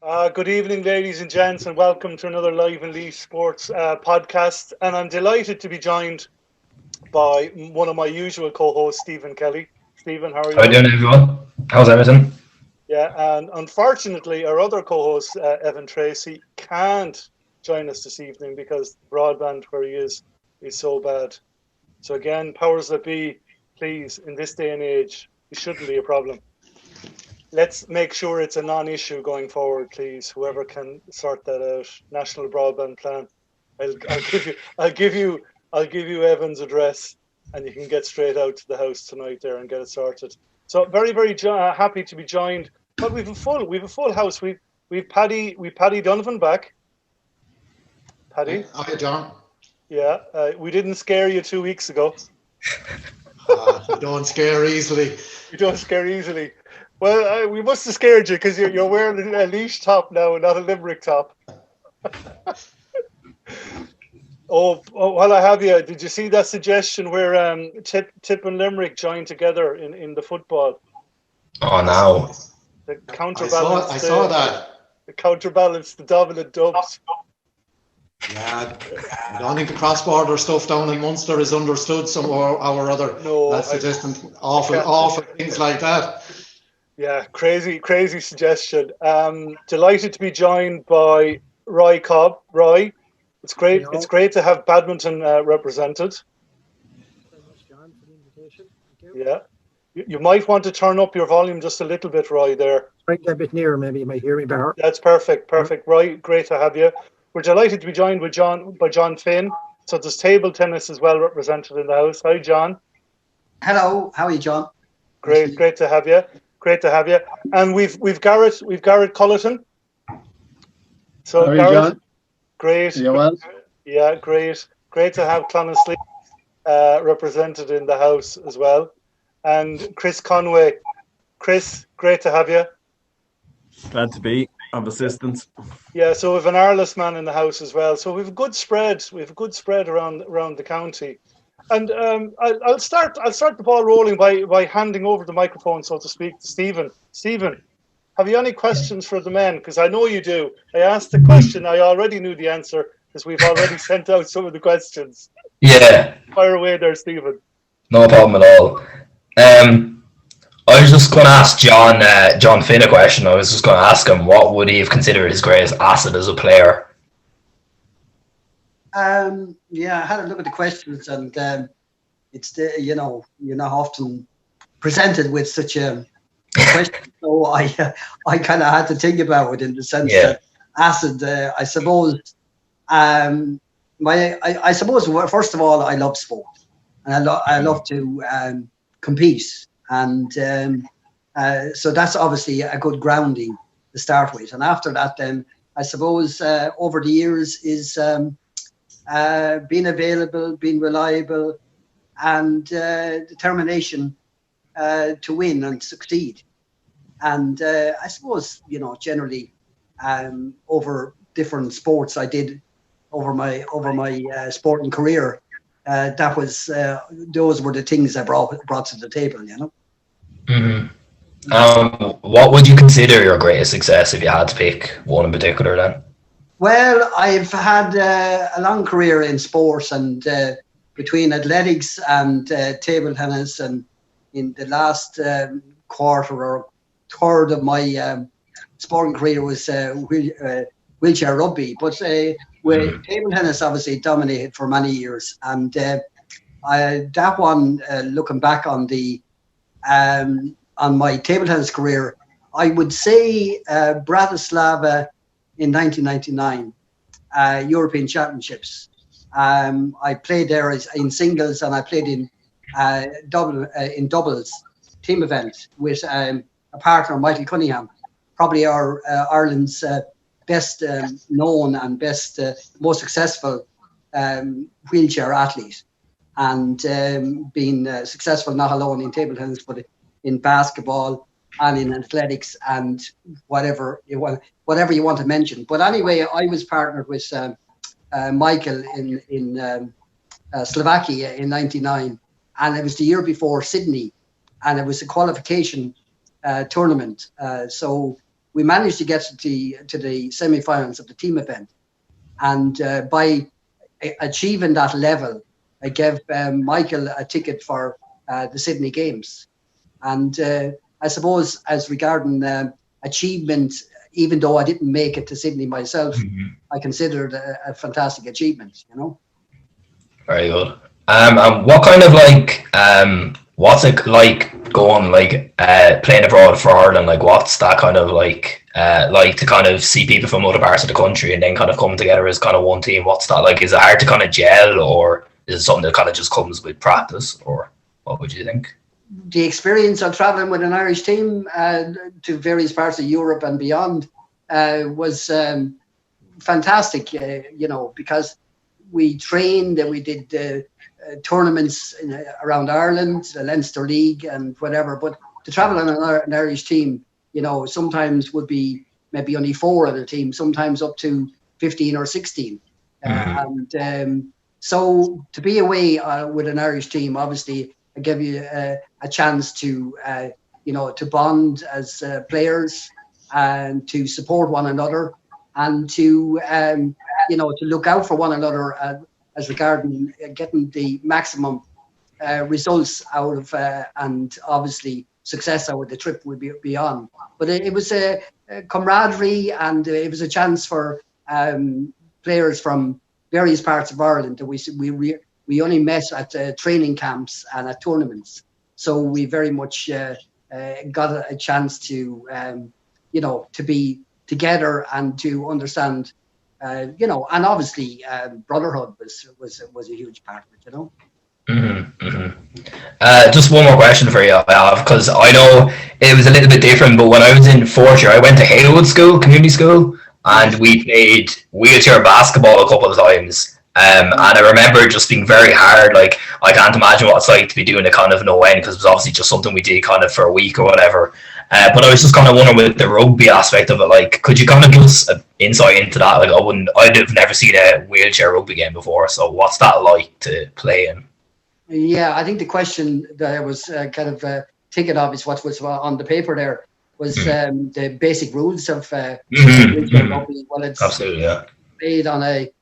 Good evening, ladies and gents, and welcome to another Live and Leaf Sports podcast. And I'm delighted to be joined by one of my usual co-hosts, Stephen Kelly. Stephen, how are How are you? you doing, everyone? How's everything? Yeah, and unfortunately, our other co-host, Evan Tracy, can't join us this evening because broadband where he is so bad. So again, powers that be, please, in this day and age, it shouldn't be a problem. Let's make sure it's a non-issue going forward, please. Whoever can sort that out. National broadband plan. I'll give you Evan's address, and you can get straight out to the house tonight there and get it sorted. So very happy to be joined. But we've a full house. We've Paddy Donovan back. Paddy. Hi, John. Yeah, we didn't scare you 2 weeks ago. You don't scare easily. You don't scare easily. Well, we must have scared you because you're wearing a leash top now and not a Limerick top. While I have you, did you see that suggestion where Tip and Limerick joined together in the football? Oh, no. The counterbalance. I saw that. The counterbalance, the dominant Dubs. Yeah, I don't think the cross-border stuff down in Munster is understood somehow or other. No, that's suggesting awful things like that. Yeah, crazy suggestion. Delighted to be joined by Roy Cobbe. Roy, it's great. Hello. It's great to have badminton represented. Thank you very much, John, for the invitation. Thank you. Yeah, you might want to turn up your volume just a little bit, Roy. There. Bring it a bit nearer, maybe you might hear me better. That's perfect. Roy, great to have you. We're delighted to be joined by John Finn. So there's table tennis as well represented in the house. Hi, John. Hello, how are you, John? Great to have you. Great to have you. And we've Garrett Culliton. So How Garrett, John? Great. You well? Yeah, great. Great to have Clonaslee represented in the house as well. And Chris Conway. Chris, great to have you. Glad to be of assistance. Yeah, so we have an Arliss man in the house as well. So we have a good spread. We have a good spread around the county. And I'll start the ball rolling by handing over the microphone, so to speak, to Stephen. Stephen, have you any questions for the men? Because I know you do. I asked the question. I already knew the answer because we've already sent out some of the questions. Yeah. Fire away there, Stephen. No problem at all. I was just going to ask John Finn a question. I was just going to ask him what would he have considered his greatest asset as a player? Yeah, I had a look at the questions, and it's you're not often presented with such a question, so I kind of had to think about it in the sense that acid. I suppose I suppose first of all, I love sport, and I love to compete, and so that's obviously a good grounding to start with, and after that, then I suppose over the years is being available, being reliable, and determination to win and succeed. And I suppose, generally over different sports I did over my sporting career, that was those were the things I brought to the table. Mm-hmm. What would you consider your greatest success if you had to pick one in particular then? Well, I've had a long career in sports, and between athletics and table tennis, and in the last quarter or third of my sporting career was wheelchair rugby. But table tennis obviously dominated for many years, and that one, looking back on my table tennis career, I would say Bratislava in 1999, European Championships. I played there in singles, and I played in doubles team event with a partner, Michael Cunningham, probably Ireland's best known and most successful wheelchair athlete, and being successful not alone in table tennis but in basketball and in athletics and whatever you want to mention. But anyway, I was partnered with Michael in Slovakia in '99, and it was the year before Sydney, and it was a qualification tournament. So we managed to get to the semi-finals of the team event. And by achieving that level, I gave Michael a ticket for the Sydney Games. And I suppose as regarding achievement, even though I didn't make it to Sydney myself, I consider it a fantastic achievement, you know. Very good. And what kind of like, what's it like going like playing abroad for Ireland? Like, what's that kind of like to kind of see people from other parts of the country and then kind of come together as kind of one team? What's that like? Is it hard to kind of gel, or is it something that kind of just comes with practice, or what would you think? The experience of traveling with an Irish team to various parts of Europe and beyond was fantastic, you know, because we trained and we did tournaments around Ireland, the Leinster League and whatever. But to travel on an Irish team, you know, sometimes would be maybe only 4 of the team, sometimes up to 15 or 16. So to be away with an Irish team, obviously, I give you a chance to, you know, to bond as players and to support one another and to, you know, to look out for one another as regarding getting the maximum results out of and obviously success out of the trip would be on. But it was a camaraderie, and it was a chance for players from various parts of Ireland that we only met at training camps and at tournaments. So we very much got a chance to, you know, to be together and to understand, you know, and obviously brotherhood was a huge part of it, you know. Just one more question for you, because I know it was a little bit different, but when I was in fourth year, I went to Haywood School, community school, and we played wheelchair basketball a couple of times. And I remember it just being very hard. Like, I can't imagine what it's like to be doing it kind of no end, because it was obviously just something we did kind of for a week or whatever. But I was just kind of wondering with the rugby aspect of it, like, could you kind of give us an insight into that? Like, I'd have never seen a wheelchair rugby game before, so what's that like to play in? Yeah, I think the question that I was kind of thinking of is what was on the paper there was the basic rules of wheelchair rugby. Well, it's absolutely, yeah, played on a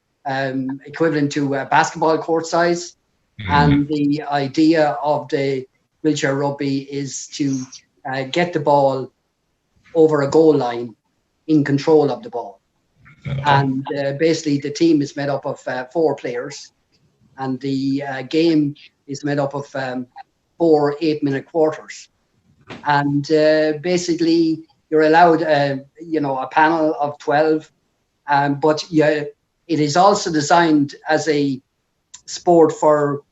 equivalent to basketball court size, and the idea of the wheelchair rugby is to get the ball over a goal line in control of the ball. And basically the team is made up of 4 players, and the game is made up of 4 8-minute quarters. And basically you're allowed you know, a panel of 12, but yeah, it is also designed as a sport for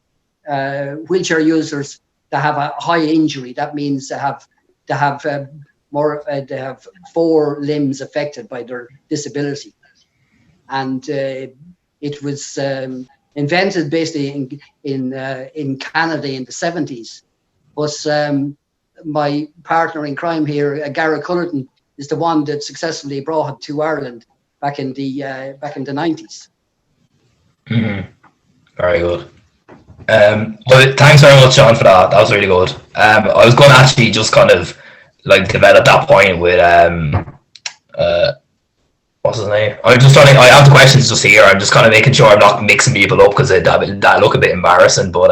wheelchair users that have a high injury. That means they have 4 limbs affected by their disability. And it was invented basically in Canada in the 70s. But my partner in crime here, Garrett Culliton, is the one that successfully brought it to Ireland back in the 90s. Very good. Well, thanks very much, John, for that. That was really good. I was going to actually just kind of like develop that point with what's his name? I'm just trying to. I have the questions just here. I'm just kind of making sure I'm not mixing people up because that look a bit embarrassing. But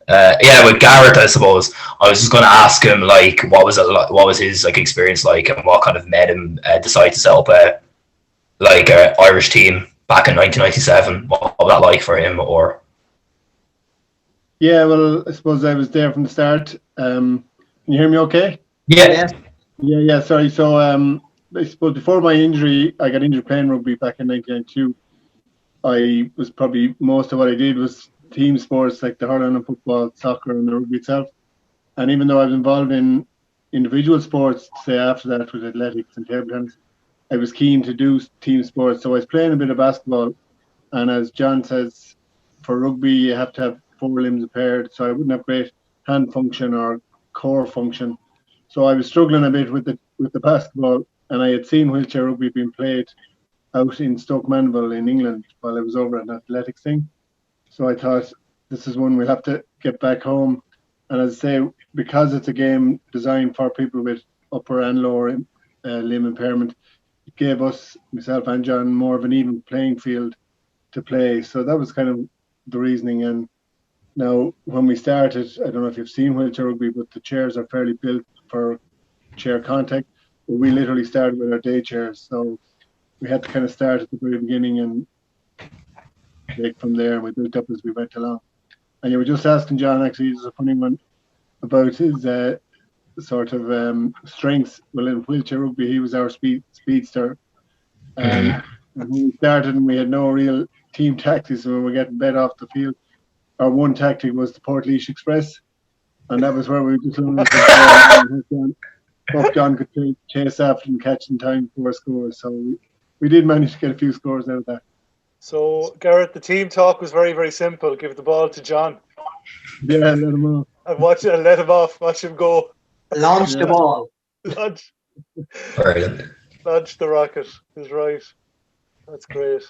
yeah, with Garrett, I suppose I was just going to ask him like what was his like experience like, and what kind of made him decide to set up a Irish team back in 1997. What was that like for him? Or yeah, well, I suppose I was there from the start. Can you hear me okay? Yeah. Yeah. Sorry. So I suppose before my injury, I got injured playing rugby back in 1992. I was probably most of what I did was team sports like the hurling and football, soccer and the rugby itself. And even though I was involved in individual sports, say after that with athletics and table tennis, I was keen to do team sports. So I was playing a bit of basketball. And as John says, for rugby, you have to have 4 limbs impaired. So I wouldn't have great hand function or core function. So I was struggling a bit with the basketball. And I had seen wheelchair rugby being played out in Stoke Mandeville in England while I was over at an athletics thing. So I thought, this is one we'll have to get back home. And as I say, because it's a game designed for people with upper and lower limb impairment, it gave us, myself and John, more of an even playing field to play. So that was kind of the reasoning. And now, when we started, I don't know if you've seen wheelchair rugby, but the chairs are fairly built for chair contact. But we literally started with our day chairs, so we had to kind of start at the very beginning and take from there, and we built up as we went along. And you were just asking John, actually, this is a funny one, about his sort of strengths. Well, in wheelchair rugby, he was our speedster. And when we started and we had no real team tactics, when we were getting bet off the field, our one tactic was the Portlaoise Express, and that was where we just hope John could chase after and catch in time for scores. So we did manage to get a few scores out of that. So, Garrett, the team talk was very, very simple. Give the ball to John. Yeah, let him off. And let him off. Watch him go. Launch the ball. Launch Brilliant. the rocket is right. That's great.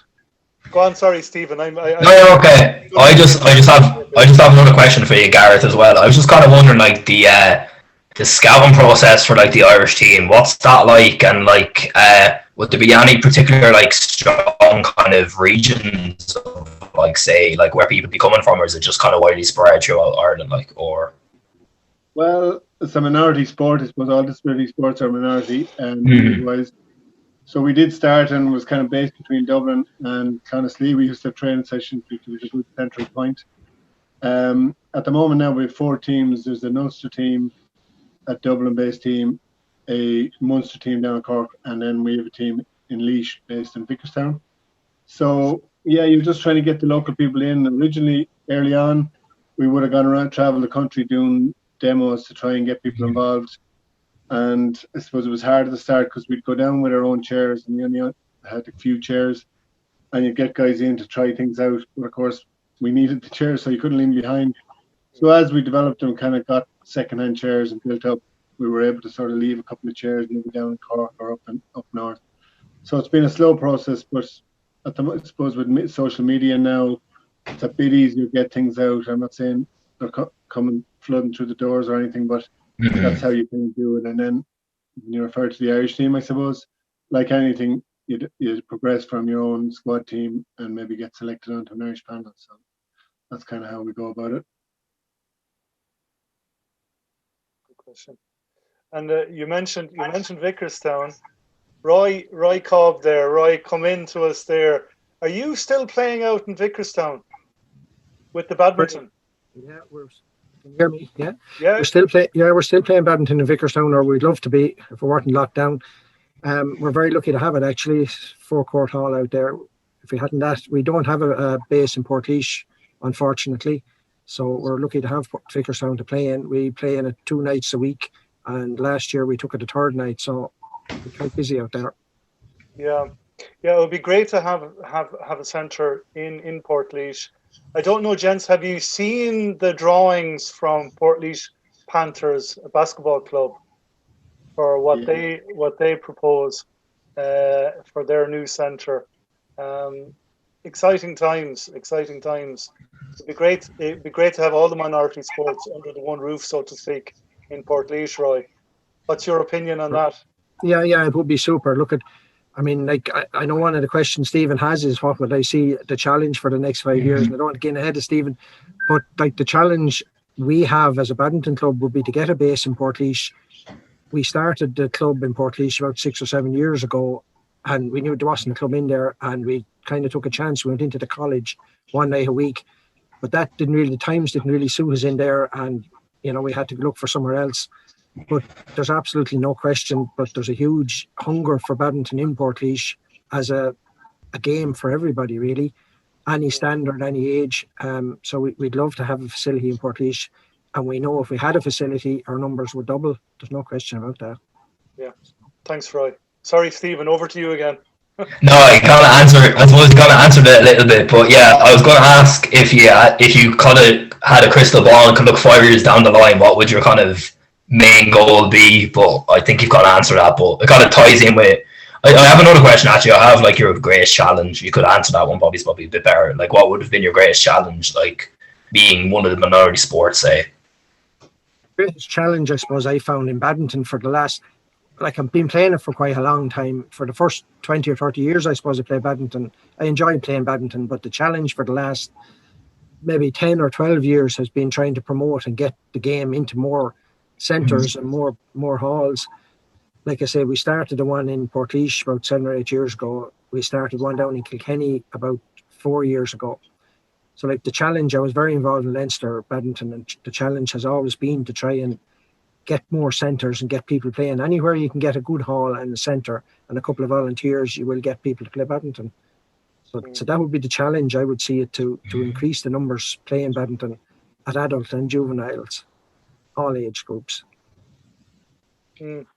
Go on, sorry, Stephen. No, you're okay. I just have another question for you, Gareth, as well. I was just kind of wondering, like, the scouting process for like the Irish team. What's that like? And like, would there be any particular like strong kind of regions of, like, say, like where people be coming from, or is it just kind of widely spread throughout Ireland, like, or? Well, it's a minority sport. I suppose all disability sports are minority, and wise. So we did start and was kind of based between Dublin and Connolly. We used to have training sessions, which was a good central point. At the moment now we have 4 teams. There's an Ulster team, a Dublin-based team, a Munster team down in Cork, and then we have a team in Laois based in Vickerstown. So yeah, you're just trying to get the local people in. Originally, early on, we would have gone around, travel the country doing demos to try and get people involved. And I suppose it was hard at the start because we'd go down with our own chairs, and we only had a few chairs, and you'd get guys in to try things out. But of course, we needed the chairs, so you couldn't lean behind. So as we developed them, kind of got second-hand chairs and built up, we were able to sort of leave a couple of chairs maybe down in Cork or up north. So it's been a slow process, but I suppose with social media now, it's a bit easier to get things out. I'm not saying they're coming flooding through the doors or anything, but that's how you can do it. And then when you refer to the Irish team, I suppose, like anything, you progress from your own squad team and maybe get selected onto an Irish panel. So that's kind of how we go about it. Good question. And you mentioned Vickerstown. Roy Cobbe there. Roy, come in to us there. Are you still playing out in Vickerstown with the badminton? Yeah, can you hear me? Yeah. Yeah. We're still playing badminton in Vickerstown, or we'd love to be if we weren't locked down. We're very lucky to have it, actually. 4-court hall out there. If we hadn't that, we don't have a base in Portlaoise, unfortunately. So we're lucky to have Vickerstown to play in. We play in it 2 nights a week, and last year we took it a 3rd night, so we're quite busy out there. Yeah, it would be great to have a centre in Portlaoise. I don't know, gents, have you seen the drawings from Portlaoise Panthers, a basketball club, for what they propose for their new centre? Exciting times. It'd be great to have all the minority sports under the one roof, so to speak, in Portlaoise. Roy, what's your opinion on that? Yeah, it would be super. I mean, like, I know one of the questions Stephen has is what would I see the challenge for the next 5 years? And I don't want to get ahead of Stephen, but like the challenge we have as a badminton club would be to get a base in Portlaoise. We started the club in Portlaoise about 6 or 7 years ago, and we knew there wasn't a club in there, and we kind of took a chance. We went into the college 1 night a week, but the times didn't really suit us in there, and we had to look for somewhere else. But there's absolutely no question, but there's a huge hunger for badminton in Portlaoise as a game for everybody, really, any standard, any age. So we'd love to have a facility in Portlaoise, and we know if we had a facility, our numbers would double. There's no question about that. Yeah. Thanks, Roy. Sorry, Stephen, over to you again. No, I kind of answered. I suppose you kind of answered it a little bit, but yeah, I was going to ask if you kind of had a crystal ball and could look 5 years down the line, what would your kind of main goal be? But I think you've got to answer that. But it kind of ties in with. I have another question actually. I have like your greatest challenge. You could answer that one. Bobby's probably a bit better. Like, what would have been your greatest challenge? Like, being one of the minority sports, say. Greatest challenge, I suppose, I found in badminton for the last like I've been playing it for quite a long time. For the first 20 or 30 years, I suppose I played badminton. I enjoyed playing badminton, but the challenge for the last maybe 10 or 12 years has been trying to promote and get the game into more centres and more halls. Like I say, we started the one in Portlaoise about 7 or 8 years ago. We started one down in Kilkenny about 4 years ago. So like the challenge, I was very involved in Leinster badminton, and the challenge has always been to try and get more centres and get people playing. Anywhere you can get a good hall and a centre and a couple of volunteers, you will get people to play badminton. So that would be the challenge. I would see it to increase the numbers playing badminton at adult and juveniles, all age groups.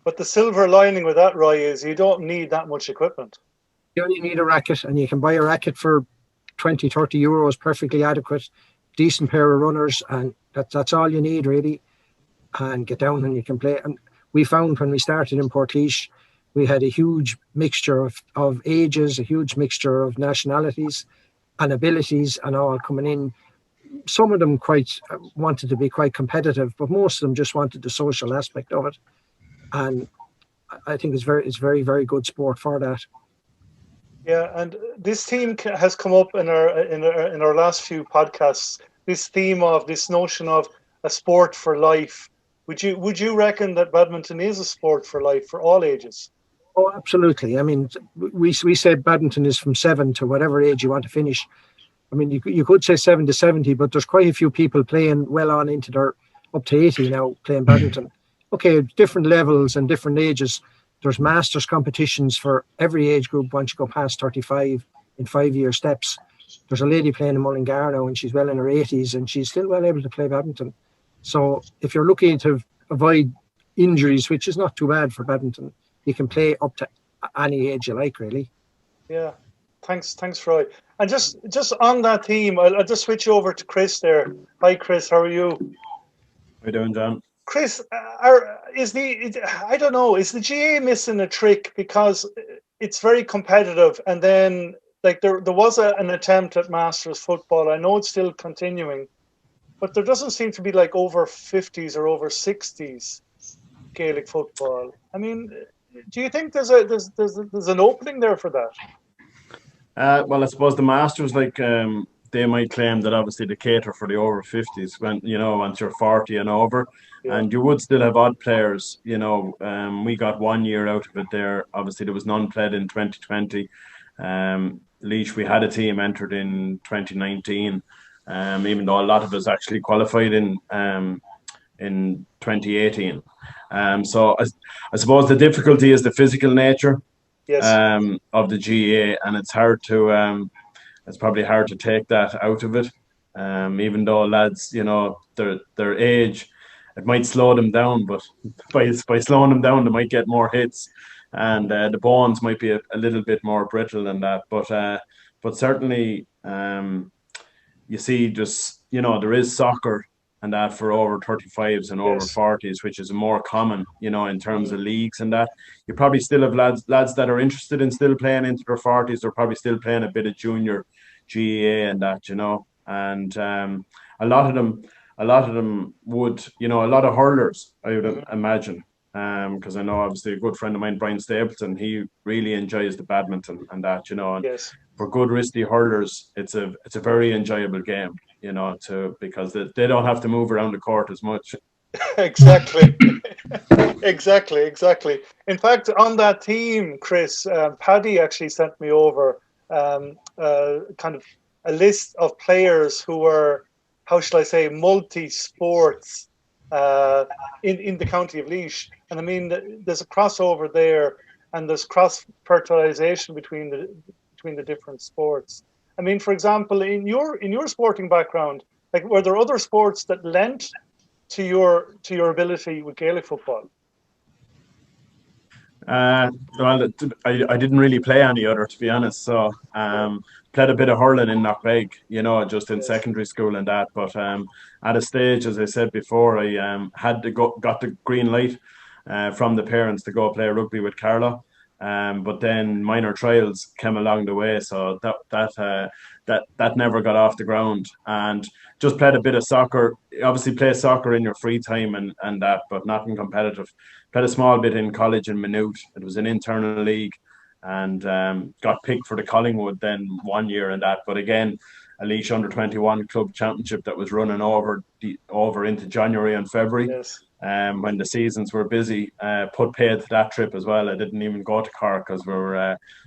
But the silver lining with that, Roy, is you don't need that much equipment. You only need a racket, and you can buy a racket for 20, 30 euros, perfectly adequate, decent pair of runners, and that's all you need really. And get down and you can play. And we found when we started in Portlaoise, we had a huge mixture of ages, a huge mixture of nationalities and abilities, and all coming in. Some of them quite wanted to be quite competitive, but most of them just wanted the social aspect of it. And I think it's very, very good sport for that. Yeah, and this theme has come up in our last few podcasts. This theme of this notion of a sport for life. Would you reckon that badminton is a sport for life for all ages? Oh, absolutely. I mean, we say badminton is from 7 to whatever age you want to finish. I mean, you could say 7 to 70, but there's quite a few people playing well on into their up to 80 now playing badminton. Okay, different levels and different ages. There's masters competitions for every age group once you go past 35 in 5-year steps. There's a lady playing in Mullingar now, and she's well in her 80s, and she's still well able to play badminton. So if you're looking to avoid injuries, which is not too bad for badminton, you can play up to any age you like, really. Yeah, thanks, Roy. And just on that theme, I'll just switch over to Chris there. Hi, Chris. How are you? How you doing, John? Chris, is the GA missing a trick, because it's very competitive, and then like there was an attempt at Masters football. I know it's still continuing, but there doesn't seem to be like over 50s or over 60s Gaelic football. I mean, do you think there's an opening there for that? Well, I suppose the Masters, like they might claim that obviously they cater for the over 50s when once you're 40 and over. Yeah. And you would still have odd players, we got 1 year out of it there. Obviously, there was none played in 2020. Laois, we had a team entered in 2019, even though a lot of us actually qualified in 2018. So I suppose the difficulty is the physical nature of the GA, and it's probably hard to take that out of it. Even though lads, their age, it might slow them down, but by slowing them down, they might get more hits, and the bones might be a little bit more brittle than that. But certainly, you see, just there is soccer and that for over 35s and over 40s, which is more common, in terms of leagues and that. You probably still have lads that are interested in still playing into their 40s. They're probably still playing a bit of junior GAA and that, and a lot of them would, a lot of hurlers, I would imagine, because I know obviously a good friend of mine, Brian Stapleton, he really enjoys the badminton and that, and for good wristy hurlers, it's a very enjoyable game, because they don't have to move around the court as much. Exactly. Exactly. In fact, on that theme, Chris, Paddy actually sent me over kind of a list of players who were, how shall I say, multi-sports in the county of Laois. And I mean, there's a crossover there, and there's cross-fertilization between the different sports. I mean, for example, in your sporting background, like, were there other sports that lent to your ability with Gaelic football? Well, I didn't really play any other, to be honest. So played a bit of hurling in Knockbeg, just in secondary school and that. But at a stage, as I said before, I got the green light from the parents to go play rugby with Carla. But then minor trials came along the way, so that never got off the ground. And just played a bit of soccer. Obviously, play soccer in your free time and that, but nothing competitive. Played a small bit in college in Maynooth. It was an internal league, and got picked for the Collingwood then 1 year in that. But again, a Laois under-21 club championship that was running over into January and February. Yes. When the seasons were busy, put paid to that trip as well. I didn't even go to Cork because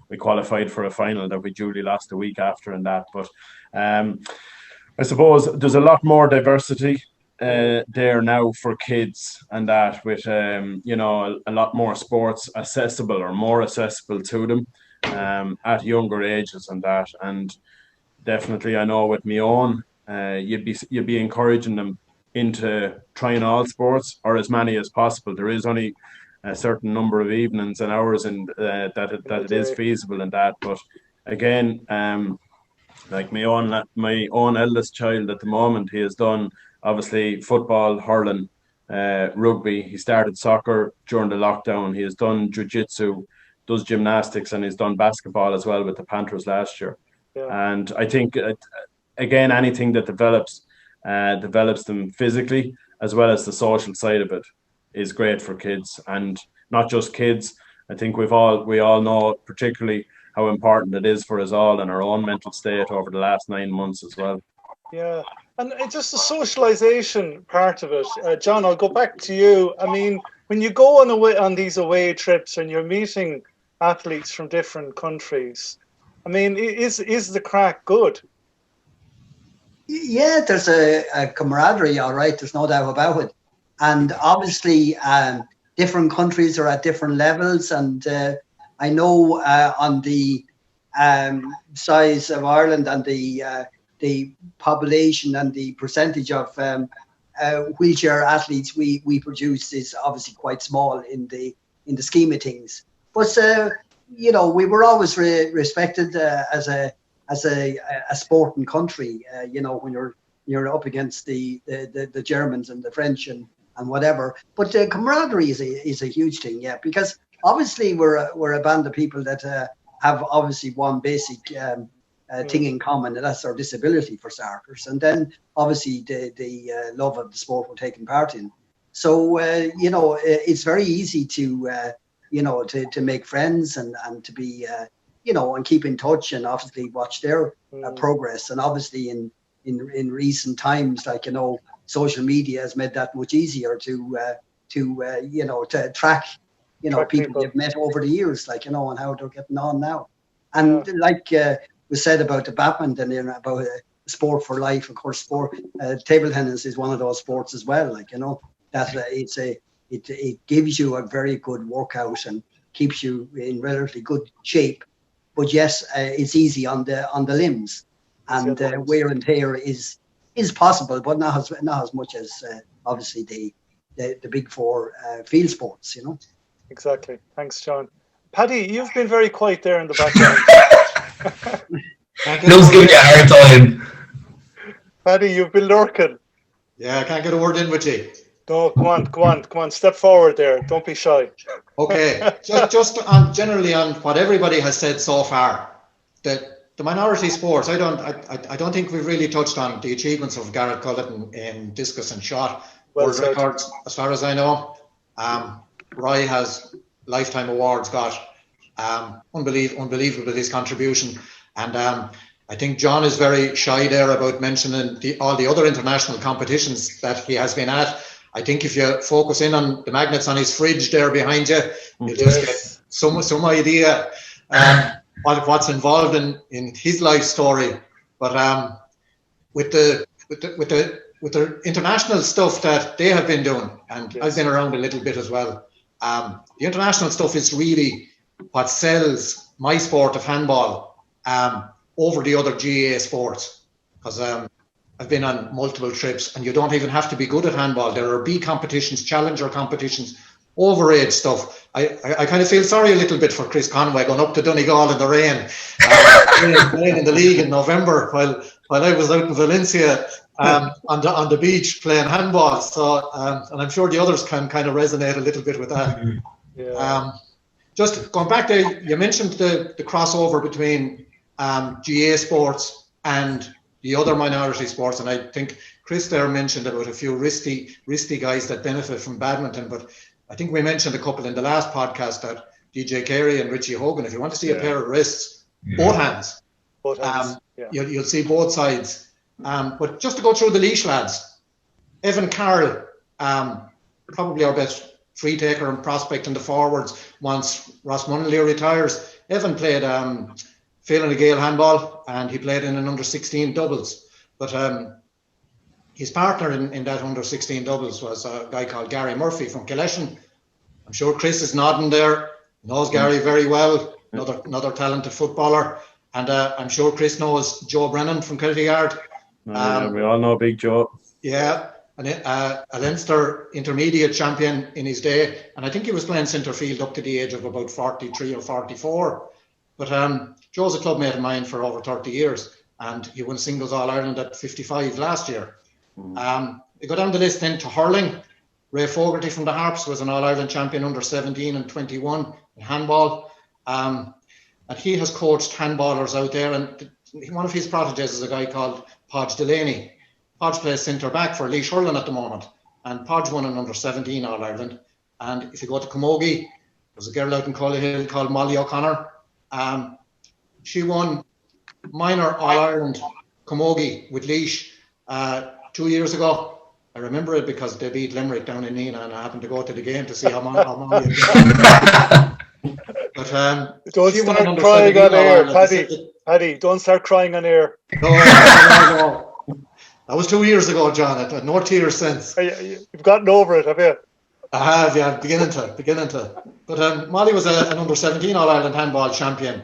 we qualified for a final that we duly lost a week after and that. But I suppose there's a lot more diversity there now for kids and that, with a lot more sports accessible or more accessible to them at younger ages and that. And definitely, I know with my own, you'd be encouraging them into trying all sports, or as many as possible. There is only a certain number of evenings and hours that it is feasible in that. But again, like my own eldest child at the moment, he has done obviously football, hurling, rugby. He started soccer during the lockdown. He has done jiu-jitsu, does gymnastics, and he's done basketball as well with the Panthers last year. Yeah. And I think, again, anything that develops them physically as well as the social side of it is great for kids. And not just kids. I think we all know particularly how important it is for us all and our own mental state over the last 9 months as well. Yeah, and it's just the socialisation part of it. John, I'll go back to you. I mean, when you go on these away trips and you're meeting athletes from different countries, I mean, is the crack good? Yeah, there's a camaraderie, all right. There's no doubt about it. And obviously, different countries are at different levels. And I know on the size of Ireland and the population and the percentage of wheelchair athletes we produce is obviously quite small in the scheme of things. But we were always respected as a sporting country. When you're up against the Germans and the French and whatever. But camaraderie is a huge thing, yeah, because obviously we're a band of people that have obviously one basic thing in common, and that's our disability, for starters, and then obviously the love of the sport we're taking part in. So it's very easy to make friends and to be and keep in touch and obviously watch their progress. And obviously in recent times, social media has made that much easier to track people you've met over the years, and how they're getting on now. And was said about the badminton and about sport for life. Of course, table tennis is one of those sports as well. That it gives you a very good workout and keeps you in relatively good shape. But yes, it's easy on the limbs, and wear and tear is possible, but not as much as obviously the big four field sports. Exactly. Thanks, John. Paddy, you've been very quiet there in the background. Love's giving you a hard time. Paddy, you've been lurking. Yeah, I can't get a word in with you. No, come on, step forward there. Don't be shy. Okay, just generally on what everybody has said so far, that the minority sports, I don't think we've really touched on the achievements of Garrett Culliton in discus and shot. World records, as far as I know. Roy has lifetime awards got. Unbelievable his contribution. And I think John is very shy there about mentioning all the other international competitions that he has been at. I think if you focus in on the magnets on his fridge there behind you, you'll just get some idea what's involved in his life story. But with the international stuff that they have been doing, and I've been around a little bit as well. The international stuff is really what sells my sport of handball over the other GAA sports, because I've been on multiple trips, and you don't even have to be good at handball. There are B competitions, challenger competitions, overage stuff. I kind of feel sorry a little bit for Chris Conway going up to Donegal in the rain, playing in the league in November while I was out in Valencia on the beach playing handball. So and I'm sure the others can kind of resonate a little bit with that. just going back there, you mentioned the crossover between GA sports and the other minority sports, and I think Chris there mentioned about a few wristy guys that benefit from badminton, but I think we mentioned a couple in the last podcast, that DJ Carey and Richie Hogan. If you want to see a pair of wrists, both hands, you'll see both sides. But just to go through the Laois lads, Evan Carroll, probably our best free taker and prospect in the forwards once Ross Munnelly retires. Evan played failing a Gael handball, and he played in an under-16 doubles. But his partner in that under-16 doubles was a guy called Gary Murphy from Culliton. I'm sure Chris is nodding there, knows Gary very well, another talented footballer. And I'm sure Chris knows Joe Brennan from Kiltyard. We all know Big Joe. Yeah, and a Leinster intermediate champion in his day. And I think he was playing centre field up to the age of about 43 or 44. But Joe's a club mate of mine for over 30 years, and he won singles All-Ireland at 55 last year. We go down the list then to hurling. Ray Fogarty from the Harps was an All-Ireland champion under 17 and 21 in handball. And he has coached handballers out there, and one of his proteges is a guy called Podge Delaney. Podge plays centre back for Laois hurling at the moment, and Podge won an under 17 All-Ireland. And if you go to Camogie, there's a girl out in Culliton called Molly O'Connor. She won minor All-Ireland Camogie with Laois 2 years ago. I remember it because they beat Limerick down in Nina, and I happened to go to the game to see how Molly But don't start crying on air, Paddy. Don't start crying on air. No. That was 2 years ago, John. I've had no tears since. You've gotten over it, have you? I have, yeah. Beginning to. But Molly was an under 17 All-Ireland handball champion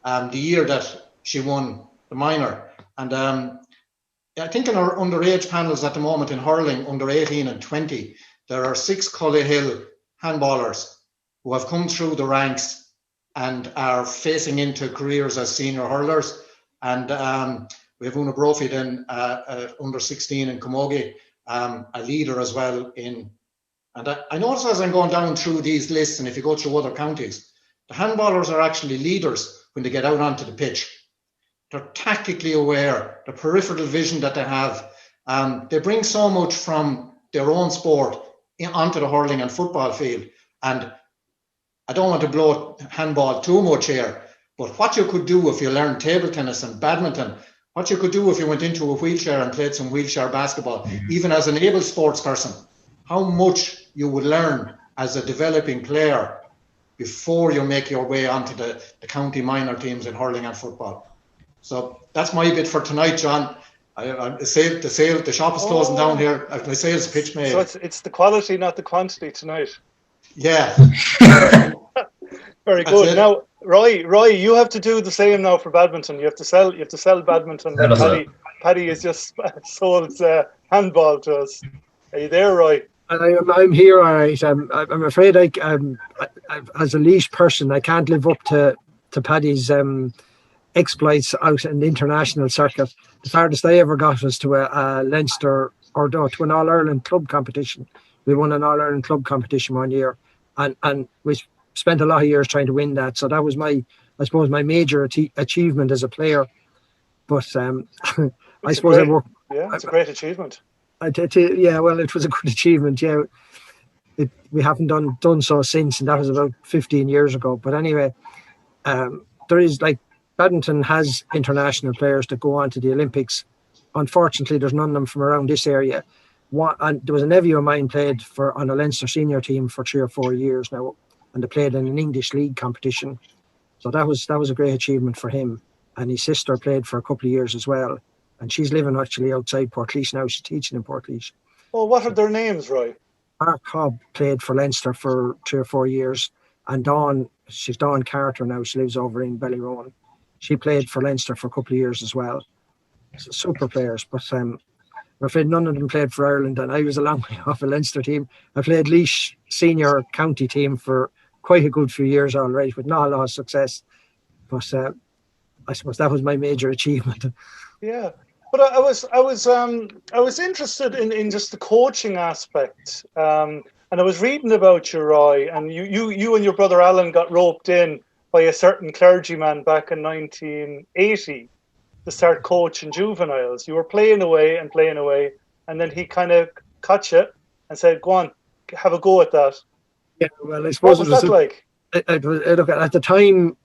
the year that she won the minor. And I think in our underage panels at the moment in hurling, under 18 and 20, there are 6 Cullihill handballers who have come through the ranks and are facing into careers as senior hurlers. And we have Una Brophy then under 16 in Camogie, a leader as well in. And I notice as I'm going down through these lists, and if you go through other counties, the handballers are actually leaders when they get out onto the pitch. They're tactically aware, the peripheral vision that they have. They bring so much from their own sport onto the hurling and football field. And I don't want to blow handball too much here, but what you could do if you learned table tennis and badminton, what you could do if you went into a wheelchair and played some wheelchair basketball, even as an able sports person, how much you would learn as a developing player before you make your way onto the county minor teams in hurling and football. So that's my bit for tonight, John. The shop is closing down here. My sales pitch made. So it's the quality, not the quantity tonight. Yeah. Very good. Now, Roy, you have to do the same now for badminton. You have to sell badminton. Paddy has just sold handball to us. Are you there, Roy? I'm here, all right. I'm afraid as a Laois person, I can't live up to Paddy's exploits out in the international circuit. The farthest I ever got was to a Leinster to an All-Ireland club competition. We won an All-Ireland club competition one year, and we spent a lot of years trying to win that. So that was my major achievement as a player. But I suppose I worked. Yeah, it's a great achievement. Well, it was a good achievement. Yeah, we haven't done so since, and that was about 15 years ago. But anyway, there is badminton has international players that go on to the Olympics. Unfortunately, there's none of them from around this area. And there was a nephew of mine played on a Leinster senior team for 3 or 4 years now, and they played in an English league competition. So that was a great achievement for him. And his sister played for a couple of years as well. And she's living actually outside Portlaoise now. She's teaching in Portlaoise. Oh, what are their names, Roy? Mark Cobbe played for Leinster for 3 or 4 years. And she's Dawn Carter now. She lives over in Ballyroan. She played for Leinster for a couple of years as well. So super players. But I'm afraid none of them played for Ireland. And I was a long way off a Leinster team. I played Laois senior county team for quite a good few years already, with not a lot of success. But I suppose that was my major achievement. Yeah. But I was interested in just the coaching aspect. And I was reading about you, Roy, and you and your brother Alan got roped in by a certain clergyman back in 1980 to start coaching juveniles. You were playing away, and then he kind of caught you and said, "Go on, have a go at that." Yeah, well, I suppose what was that like? Look, at the time,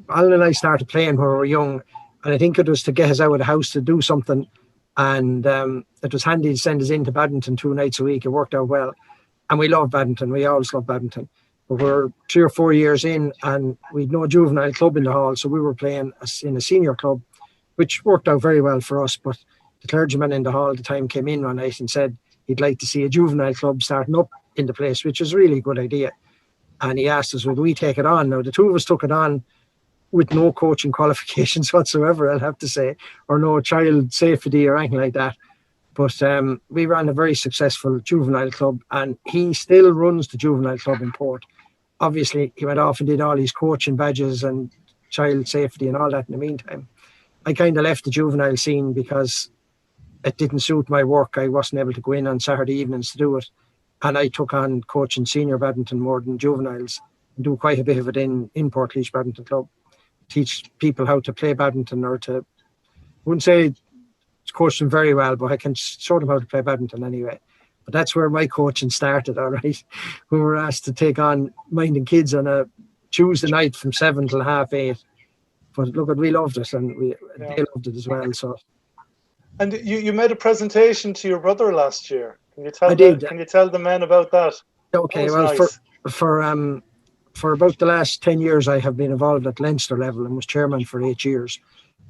Alan and I started playing when we were young, and I think it was to get us out of the house to do something, and it was handy to send us into badminton 2 nights a week. It worked out well, and we love badminton. We always love badminton. But we're 3 or 4 years in, and we'd no juvenile club in the hall, so we were playing in a senior club, which worked out very well for us. But the clergyman in the hall at the time came in one night and said he'd like to see a juvenile club starting up in the place, which is really a good idea. And he asked us, would we take it on? Now, the two of us took it on with no coaching qualifications whatsoever, I'll have to say, or no child safety or anything like that. But we ran a very successful juvenile club, and he still runs the juvenile club in Port. Obviously, he went off and did all his coaching badges and child safety and all that in the meantime. I kind of left the juvenile scene because it didn't suit my work. I wasn't able to go in on Saturday evenings to do it. And I took on coaching senior badminton more than juveniles, and do quite a bit of it in Portlaoise Badminton Club. Teach people how to play badminton, or I wouldn't say coach them very well, but I can show them how to play badminton anyway. But that's where my coaching started, all right. We were asked to take on minding kids on a Tuesday night from 7 till 8:30. But look, we loved it, and they loved it as well. So. And you made a presentation to your brother last year. Can you tell Can you tell the men about that? Okay, well, nice. For about the last 10 years, I have been involved at Leinster level and was chairman for 8 years.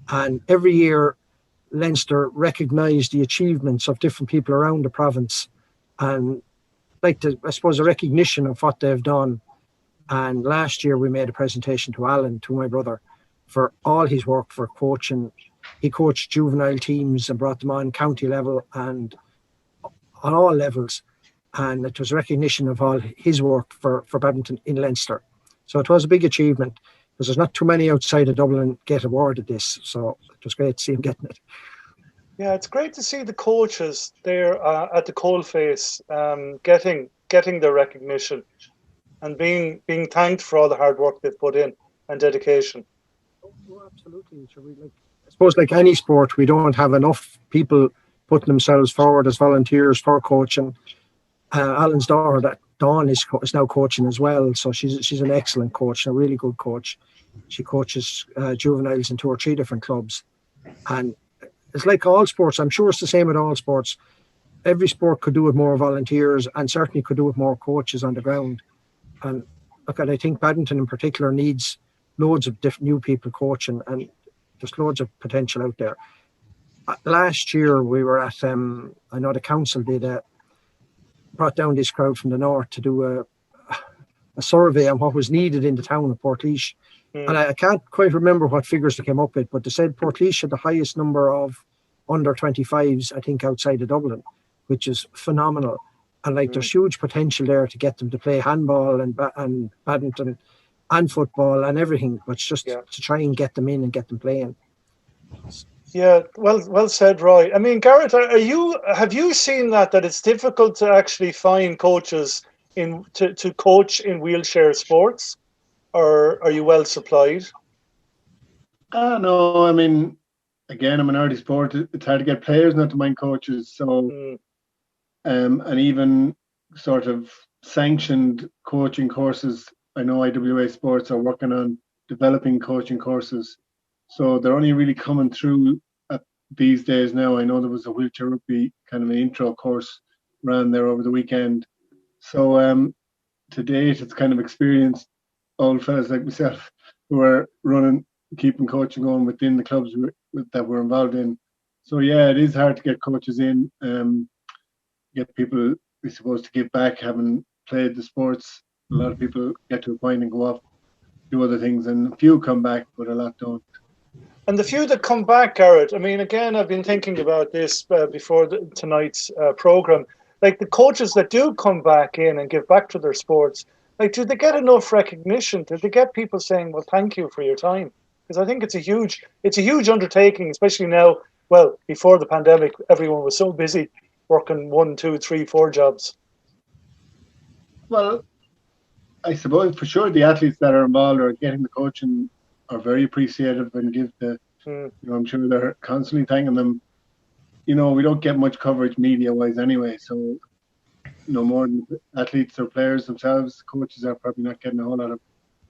And every year, Leinster recognised the achievements of different people around the province, and I suppose, a recognition of what they've done. And last year we made a presentation to Alan, to my brother, for all his work for coaching. He coached juvenile teams and brought them on county level and on all levels. And it was recognition of all his work for badminton in Leinster. So it was a big achievement, because there's not too many outside of Dublin get awarded this. So it was great to see him getting it. Yeah, it's great to see the coaches there at the coalface getting their recognition and being thanked for all the hard work they've put in and dedication. Oh, absolutely. I suppose, like any sport, we don't have enough people putting themselves forward as volunteers for coaching. Alan's daughter, Dawn, is now coaching as well. So she's an excellent coach, a really good coach. She coaches juveniles in 2 or 3 different clubs. And it's like all sports. I'm sure it's the same with all sports. Every sport could do with more volunteers, and certainly could do with more coaches on the ground. And look, I think badminton in particular needs loads of different new people coaching, and there's loads of potential out there. Last year we were at, I know the council brought down this crowd from the north to do a survey on what was needed in the town of Portlaoise. And I can't quite remember what figures they came up with, but they said Portlaoise had the highest number of under 25s, I think, outside of Dublin, which is phenomenal. And there's huge potential there to get them to play handball and badminton and football and everything, but just to try and get them in and get them playing. Yeah, well said, Roy. I mean, Garrett, have you seen that it's difficult to actually find coaches to coach in wheelchair sports, or are you well supplied? No, I mean, again, a minority sport. It's hard to get players, not to mind coaches. So, and even sort of sanctioned coaching courses. I know IWA Sports are working on developing coaching courses. So they're only really coming through these days now. I know there was a wheelchair rugby kind of an intro course ran there over the weekend. So to date, it's kind of experienced old fellas like myself who are keeping coaching going within the clubs that we're involved in. So yeah, it is hard to get coaches in, get people, I suppose, to give back, having played the sports. A lot of people get to a point and go off, do other things, and a few come back, but a lot don't. And the few that come back, Garrett, I mean, again, I've been thinking about this before tonight's programme. Like the coaches that do come back in and give back to their sports, do they get enough recognition? Do they get people saying, well, thank you for your time? Because I think it's a huge undertaking, especially now. Well, before the pandemic, everyone was so busy working 1, 2, 3, 4 jobs. Well, I suppose for sure the athletes that are involved or getting the coaching are very appreciative and give the, I'm sure they're constantly thanking them. We don't get much coverage media-wise anyway, so no more than athletes or players themselves, coaches are probably not getting a whole lot of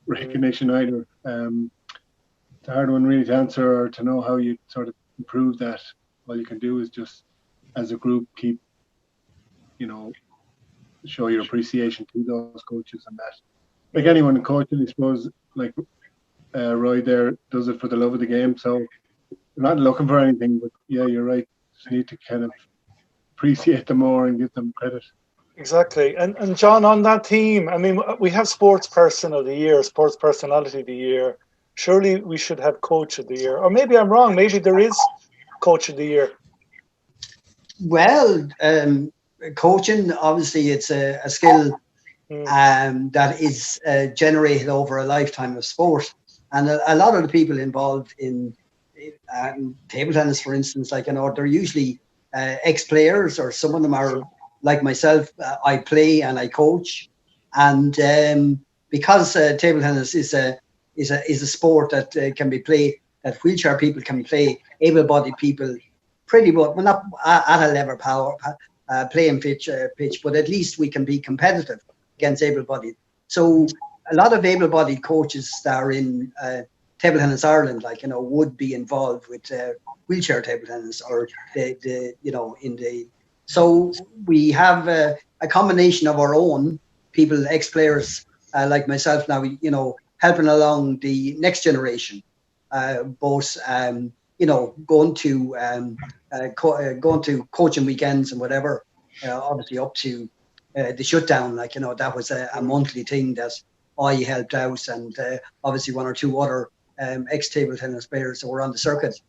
recognition either. It's a hard one really to answer or to know how you sort of improve that. All you can do is just, as a group, keep, show your appreciation to those coaches and that. Like anyone in coaching, I suppose, like Roy there does it for the love of the game. So we're not looking for anything, but yeah, you're right. Just need to kind of appreciate them more and give them credit. Exactly. And John, on that theme, I mean, we have sports person of the year, sports personality of the year. Surely we should have coach of the year. Or maybe I'm wrong. Maybe there is coach of the year. Well, coaching, obviously, it's a skill that is generated over a lifetime of sport. And a lot of the people involved in table tennis, for instance, they're usually ex-players, or some of them are like myself. I play and I coach. And because table tennis is a sport that can be played, that wheelchair people can play, able-bodied people pretty much, well, not at a level playing pitch, but at least we can be competitive against able-bodied. So a lot of able-bodied coaches that are in table tennis Ireland, would be involved with wheelchair table tennis, or so we have a combination of our own people, ex-players like myself now, helping along the next generation, both going to coaching weekends and whatever, obviously up to the shutdown, that was a monthly thing that I helped out, and obviously one or two other ex-table tennis players that were on the circuit,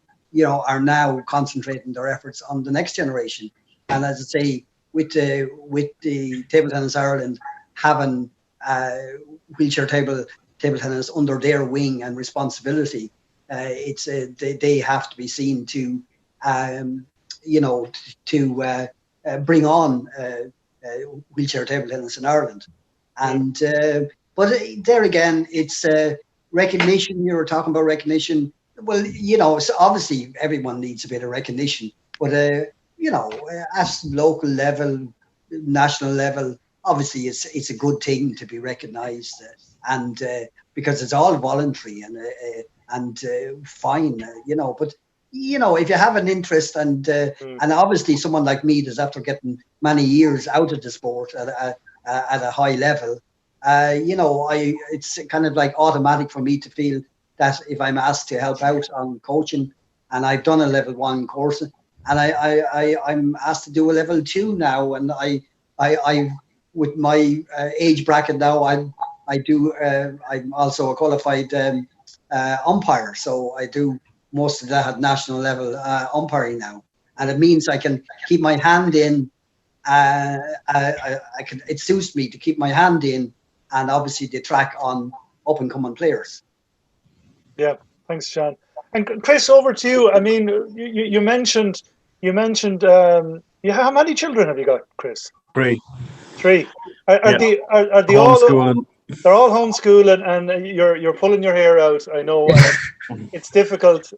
are now concentrating their efforts on the next generation. And as I say, with the Table Tennis Ireland having wheelchair table tennis under their wing and responsibility, it's they have to be seen to bring on wheelchair table tennis in Ireland. And but there again, it's recognition. You were talking about recognition. Well, so obviously everyone needs a bit of recognition, but at local level, national level, obviously it's a good thing to be recognised, and because it's all voluntary and fine, But if you have an interest and obviously someone like me that's after getting many years out of the sport at a high level, it's kind of like automatic for me to feel that if I'm asked to help out on coaching, and I've done a level 1 course, and I'm asked to do a level 2 now, and I with my age bracket now, I'm also a qualified umpire, so I do most of that at national level umpiring now, and it means I can keep my hand in. It suits me to keep my hand in, and obviously the track on up and coming players. Yeah, thanks, John. And Chris, over to you. I mean, you mentioned. How many children have you got, Chris? 3. Are they all? They're all homeschooling, and you're pulling your hair out. I know it's difficult.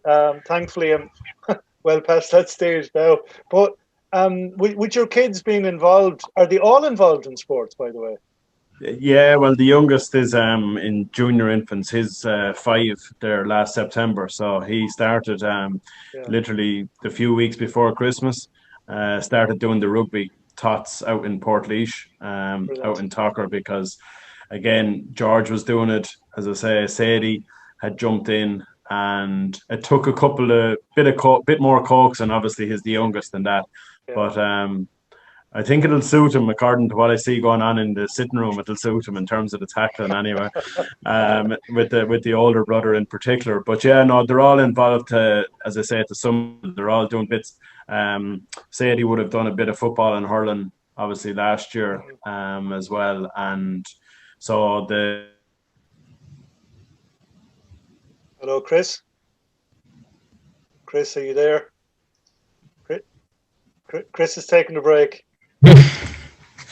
Thankfully, I'm well past that stage now. But with your kids being involved, are they all involved in sports, by the way? Yeah, well, the youngest is in junior infants. He's 5 there last September, so he started literally the few weeks before Christmas. Started doing the rugby tots out in Portlaoise, out in Tucker, because again George was doing it. As I say, Sadie had jumped in, and it took a couple of bit more coax, and obviously he's the youngest in that. Yeah. But I think it'll suit him, according to what I see going on in the sitting room. It'll suit him in terms of the tackling anyway, with the older brother in particular. But yeah, no, they're all involved. As I say, to some, they're all doing bits. Sadie would have done a bit of football and hurling, obviously last year, as well. And so Hello, Chris. Chris, are you there? Chris is taking a break.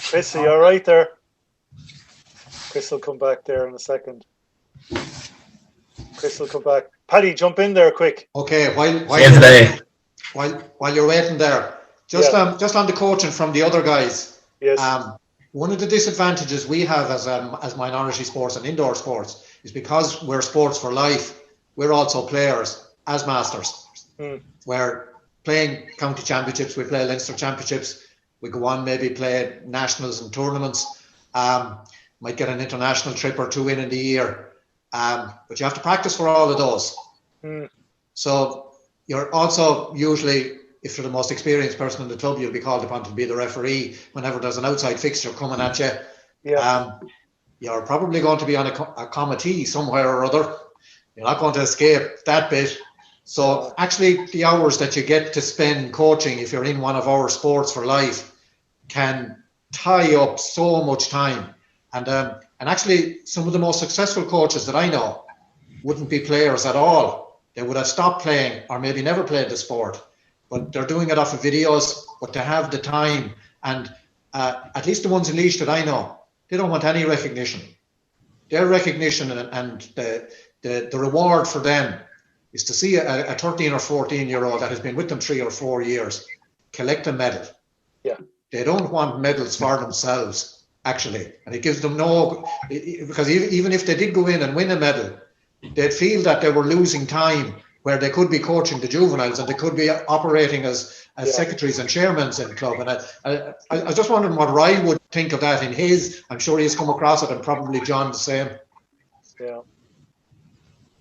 Chris, are you all right there? Chris will come back there in a second. Chris will come back. Paddy, jump in there quick. Okay, while you're waiting there, just on the coaching from the other guys. Yes. One of the disadvantages we have as minority sports and indoor sports is because we're sports for life. We're also players as masters. We're playing county championships. We play Leinster championships. We go on maybe play nationals and tournaments. Might get an international trip or two in the year. But you have to practice for all of those. So you're also usually, if you're the most experienced person in the club, you'll be called upon to be the referee whenever there's an outside fixture coming at you. You're probably going to be on a committee somewhere or other. You're not going to escape that bit. So actually the hours that you get to spend coaching, if you're in one of our sports for life, can tie up so much time. And actually, some of the most successful coaches that I know wouldn't be players at all. They would have stopped playing or maybe never played the sport. But they're doing it off of videos, but to have the time. And at least the ones in Laois that I know, they don't want any recognition. Their recognition and the reward for them is to see a 13 or 14-year-old that has been with them 3 or 4 years collect a medal. Yeah. They don't want medals for themselves. Actually, and it gives them because even if they did go in and win a medal, they'd feel that they were losing time where they could be coaching the juveniles and they could be operating as secretaries and chairmen in the club. And I was just wondering what Ryan would think of that in his. I'm sure he's come across it, and probably John the same. Yeah.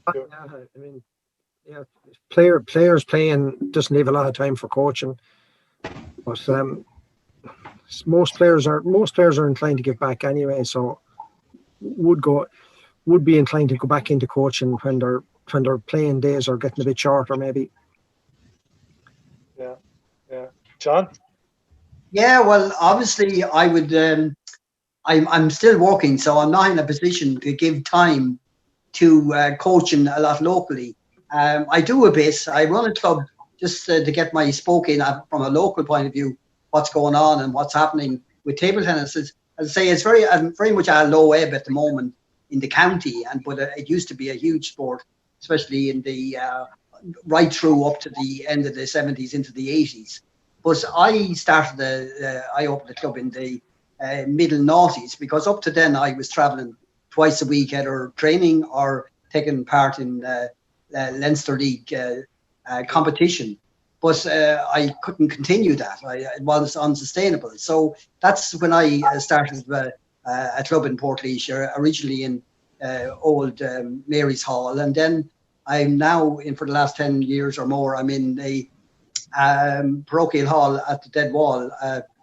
I mean, players playing doesn't leave a lot of time for coaching, but most players are inclined to give back anyway, so would be inclined to go back into coaching when their playing days are getting a bit shorter, maybe. Yeah. John? Yeah, well, obviously I would. I'm still working, so I'm not in a position to give time to coaching a lot locally. I do a bit. I run a club just to get my spoke in from a local point of view. What's going on and what's happening with table tennis. As I say, it's very much a low ebb at the moment in the county, but it used to be a huge sport, especially in the right through up to the end of the 70s into the 80s. But I opened the club in the middle noughties, because up to then I was travelling twice a week either training or taking part in Leinster League competition. But I couldn't continue that. It was unsustainable. So that's when I started a club in Portlaoise, originally in old Mary's Hall. And then I'm now in, for the last 10 years or more, I'm in a parochial hall at the Dead Wall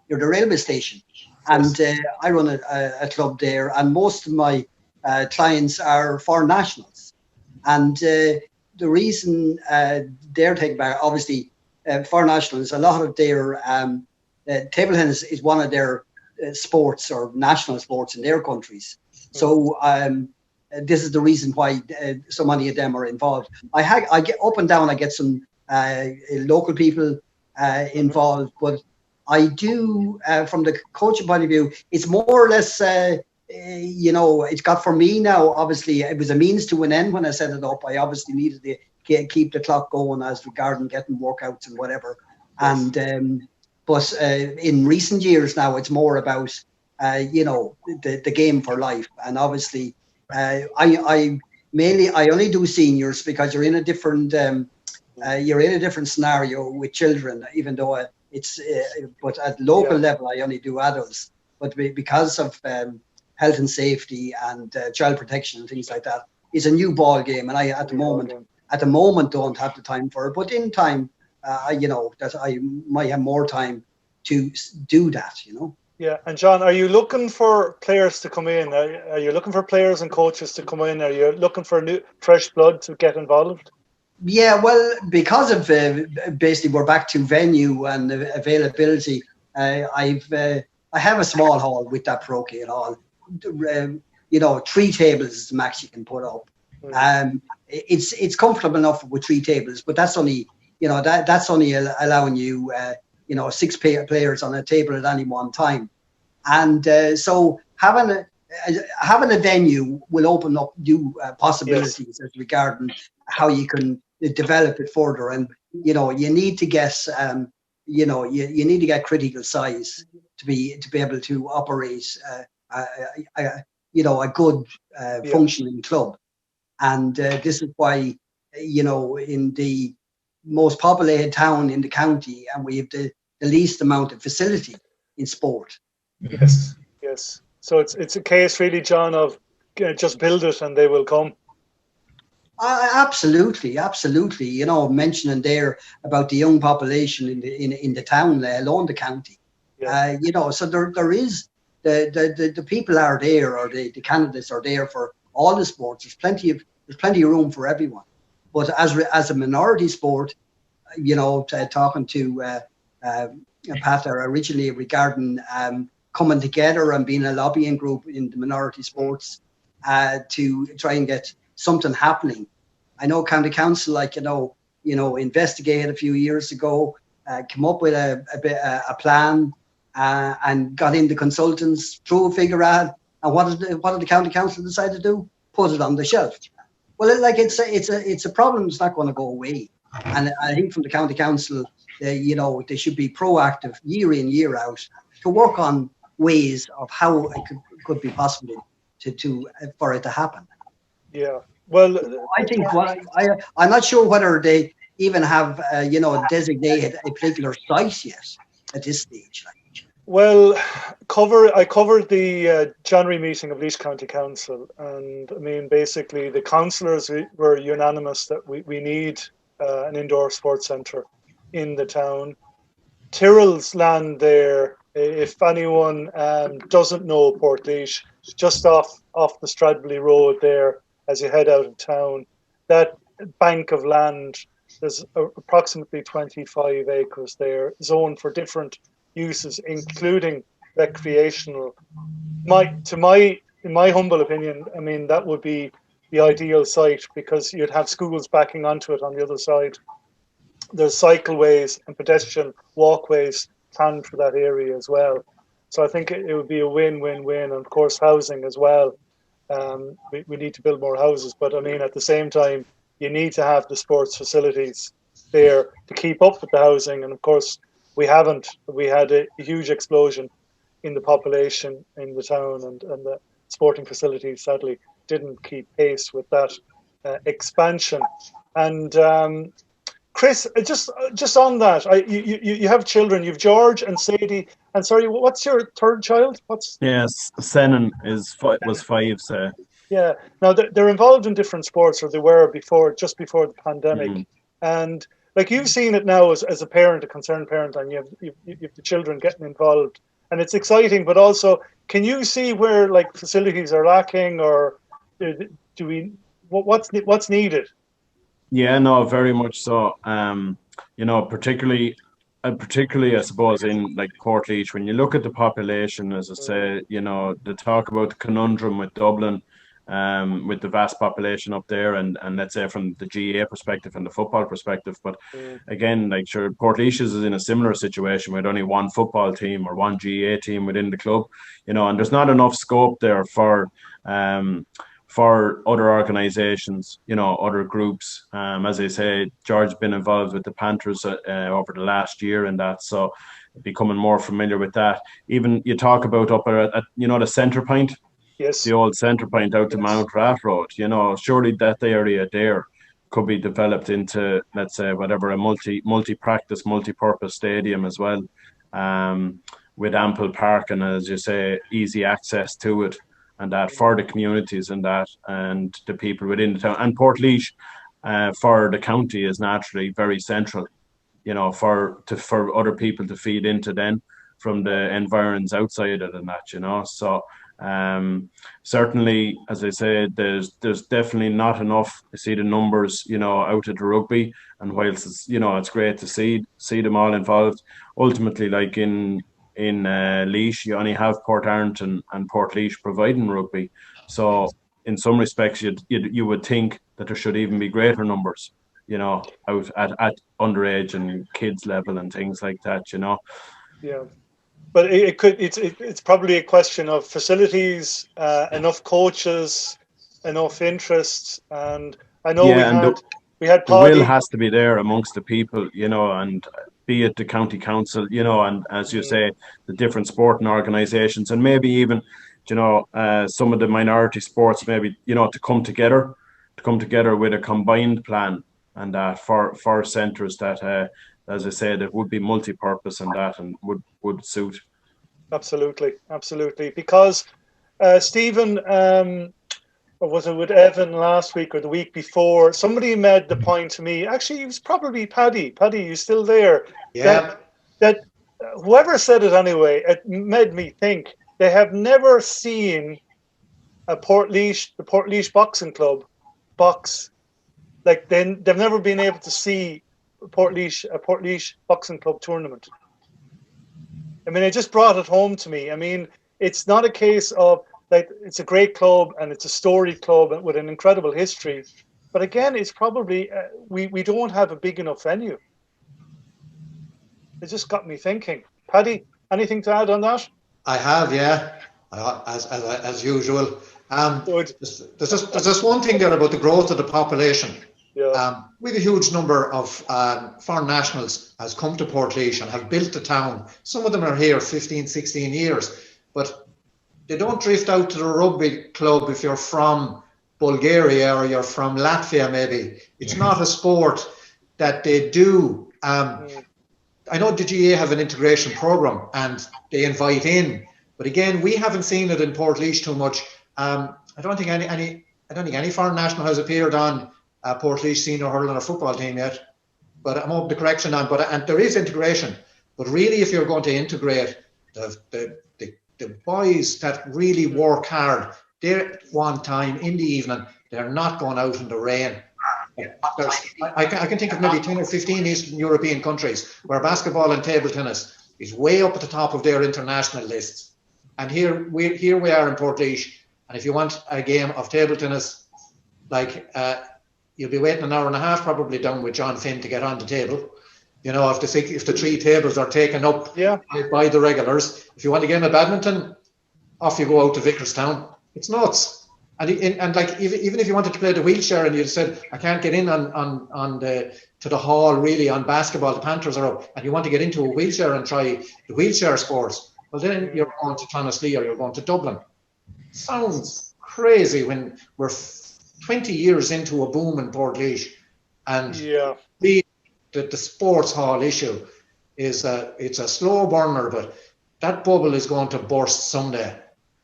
near the railway station. And I run a club there. And most of my clients are foreign nationals. And the reason they're taking back, obviously, foreign nationals, a lot of their table tennis is one of their sports or national sports in their countries. So this is the reason why so many of them are involved. I get up and down. I get some local people involved, but I do from the coaching point of view. It's more or less, it's got for me now. Obviously, it was a means to an end when I set it up. I obviously needed to keep the clock going as regarding getting workouts and whatever. And but in recent years now, it's more about the game for life. And obviously, I only do seniors because you're in a different scenario with children. Even though but at local level, I only do adults. But because of health and safety and child protection and things like that, it's a new ball game. And I at the moment don't have the time for it, but in time, that I might have more time to do that, Yeah, and John, are you looking for players to come in? Are you looking for players and coaches to come in? Are you looking for new fresh blood to get involved? Yeah, well, because of basically we're back to venue and availability. I have a small hall with that parochial hall. 3 tables is the max you can put up. It's comfortable enough with 3 tables, but that's only that's only allowing you 6 players on a table at any one time. And so having having a venue will open up new possibilities as regarding how you can develop it further. And you need to get you need to get critical size to be able to operate a good functioning club. And this is why in the most populated town in the county, and we have the least amount of facility in sport. Yes. So it's a case really, John, of just build it and they will come. Absolutely. Mentioning there about the young population in the town, let alone the county. Yeah. So there is the people are there, or the candidates are there for all the sports. There's plenty of room for everyone. But as a minority sport, talking to Pat originally regarding coming together and being a lobbying group in the minority sports to try and get something happening. I know County Council, investigated a few years ago, came up with a plan and got in the consultants, threw a figure out, and what did the County Council decide to do? Put it on the shelf. Well, it's a problem that's not going to go away. And I think from the County Council, they should be proactive year in, year out to work on ways of how it could be possible for it to happen. Yeah. Well, I think I'm not sure whether they even have designated a particular site yet at this stage. Well, I covered the January meeting of Laois County Council, and I mean basically the councillors were unanimous that we need an indoor sports centre in the town. Tyrrell's land there, if anyone doesn't know Portlaoise, just off the Stradbally Road there as you head out of town, that bank of land, there's approximately 25 acres there, zoned for different uses, including recreational. In my humble opinion, I mean, that would be the ideal site because you'd have schools backing onto it on the other side. There's cycleways and pedestrian walkways planned for that area as well. So I think it would be a win-win-win, and of course housing as well. We need to build more houses, but I mean at the same time you need to have the sports facilities there to keep up with the housing. And of course we had a huge explosion in the population in the town, and the sporting facilities sadly didn't keep pace with that expansion. And Chris, just on that, you have children. You've George and Sadie, and sorry, what's your third child? Yes, Senan was 5. So yeah, now they're involved in different sports, or they were just before the pandemic, and like you've seen it now as a parent, a concerned parent, and you have the children getting involved, and it's exciting. But also, can you see where like facilities are lacking, or what's needed? Yeah, no, very much so. Particularly, I suppose in like Portlaoise, when you look at the population, as I say, they talk about the conundrum with Dublin, with the vast population up there, and let's say from the GAA perspective and the football perspective. But again, like sure, Portlaoise is in a similar situation with only one football team or one GAA team within the club, and there's not enough scope there for other organisations, other groups. As I say, George's been involved with the Panthers over the last year and that, so becoming more familiar with that. Even you talk about up at the centre point, yes, the old centre point out to Mount Rat Road. Surely that area there could be developed into, let's say, whatever, a multi-practice, multi-purpose stadium as well, with ample parking, as you say, easy access to it. And that for the communities and the people within the town. And Portlaoise for the county is naturally very central, for other people to feed into then from the environs outside it and that, So certainly, as I say, there's definitely not enough. I see the numbers, out at the rugby, and whilst it's great to see them all involved, ultimately, like in Laois, you only have Portarlington and Portlaoise providing rugby. So in some respects, you would think that there should even be greater numbers, out at underage and kids level and things like that, Yeah. but it's probably a question of facilities, enough coaches, enough interests, and I know we had the will Paddy. has to be there amongst the people, and be it the county council, and as you say, the different sporting organisations, and maybe even, some of the minority sports, maybe, to come together with a combined plan, and that for centres that, as I said, it would be multi-purpose and that, and would suit. Absolutely, because Stephen. Or was it with Evan last week or the week before? Somebody made the point to me. Actually, it was probably Paddy. Paddy, you still there? Yeah. That whoever said it anyway, it made me think they have never seen the Portlaoise Boxing Club box. Like they've never been able to see a Portlaoise Boxing Club tournament. I mean, it just brought it home to me. I mean, it's not a case of like it's a great club and it's a storied club with an incredible history, but again, it's probably we don't have a big enough venue. It just got me thinking. Paddy, anything to add on that? I have, yeah, as usual. There's just one thing there about the growth of the population. Yeah. We have a huge number of foreign nationals has come to Portlaoise and have built the town. Some of them are here 15, 16 years, but they don't drift out to the rugby club if you're from Bulgaria or you're from Latvia, maybe. It's not a sport that they do. I know the GA have an integration program and they invite in, but again, we haven't seen it in Portlaoise too much. I don't think any foreign national has appeared on Portlaoise senior hurling or football team yet. But I'm up the correction on. And there is integration. But really, if you're going to integrate the boys that really work hard, they're one time in the evening, they're not going out in the rain. I can think of maybe 10 or 15 Eastern European countries where basketball and table tennis is way up at the top of their international lists. And here we are in Portlaoise, and if you want a game of table tennis, you'll be waiting an hour and a half probably down with John Finn to get on the table. If the three tables are taken up by the regulars. If you want a game of badminton, off you go out to Vicarstown. It's nuts. And even if you wanted to play the wheelchair and you said, I can't get in to the hall really on basketball, the Panthers are up, and you want to get into a wheelchair and try the wheelchair sports, well then you're going to Clonaslee or you're going to Dublin. Sounds crazy when we're 20 years into a boom in Portlaoise, and the sports hall issue is it's a slow burner, but that bubble is going to burst someday.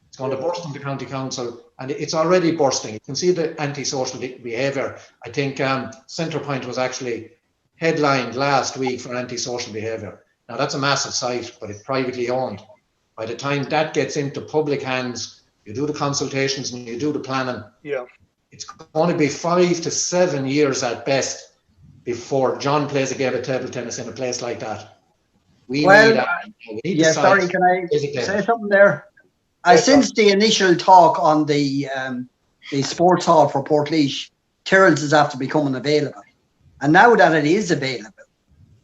It's going to burst in the county council, and it's already bursting. You can see the antisocial behaviour. I think Centrepoint was actually headlined last week for antisocial behaviour. Now that's a massive site, but it's privately owned. By the time that gets into public hands, you do the consultations and you do the planning. Yeah, it's going to be 5 to 7 years at best before John plays a game of table tennis in a place like that. Sorry, can I say something there? Since the initial talk on the sports hall for Portlaoise, Tyrrell's is after becoming available, and now that it is available,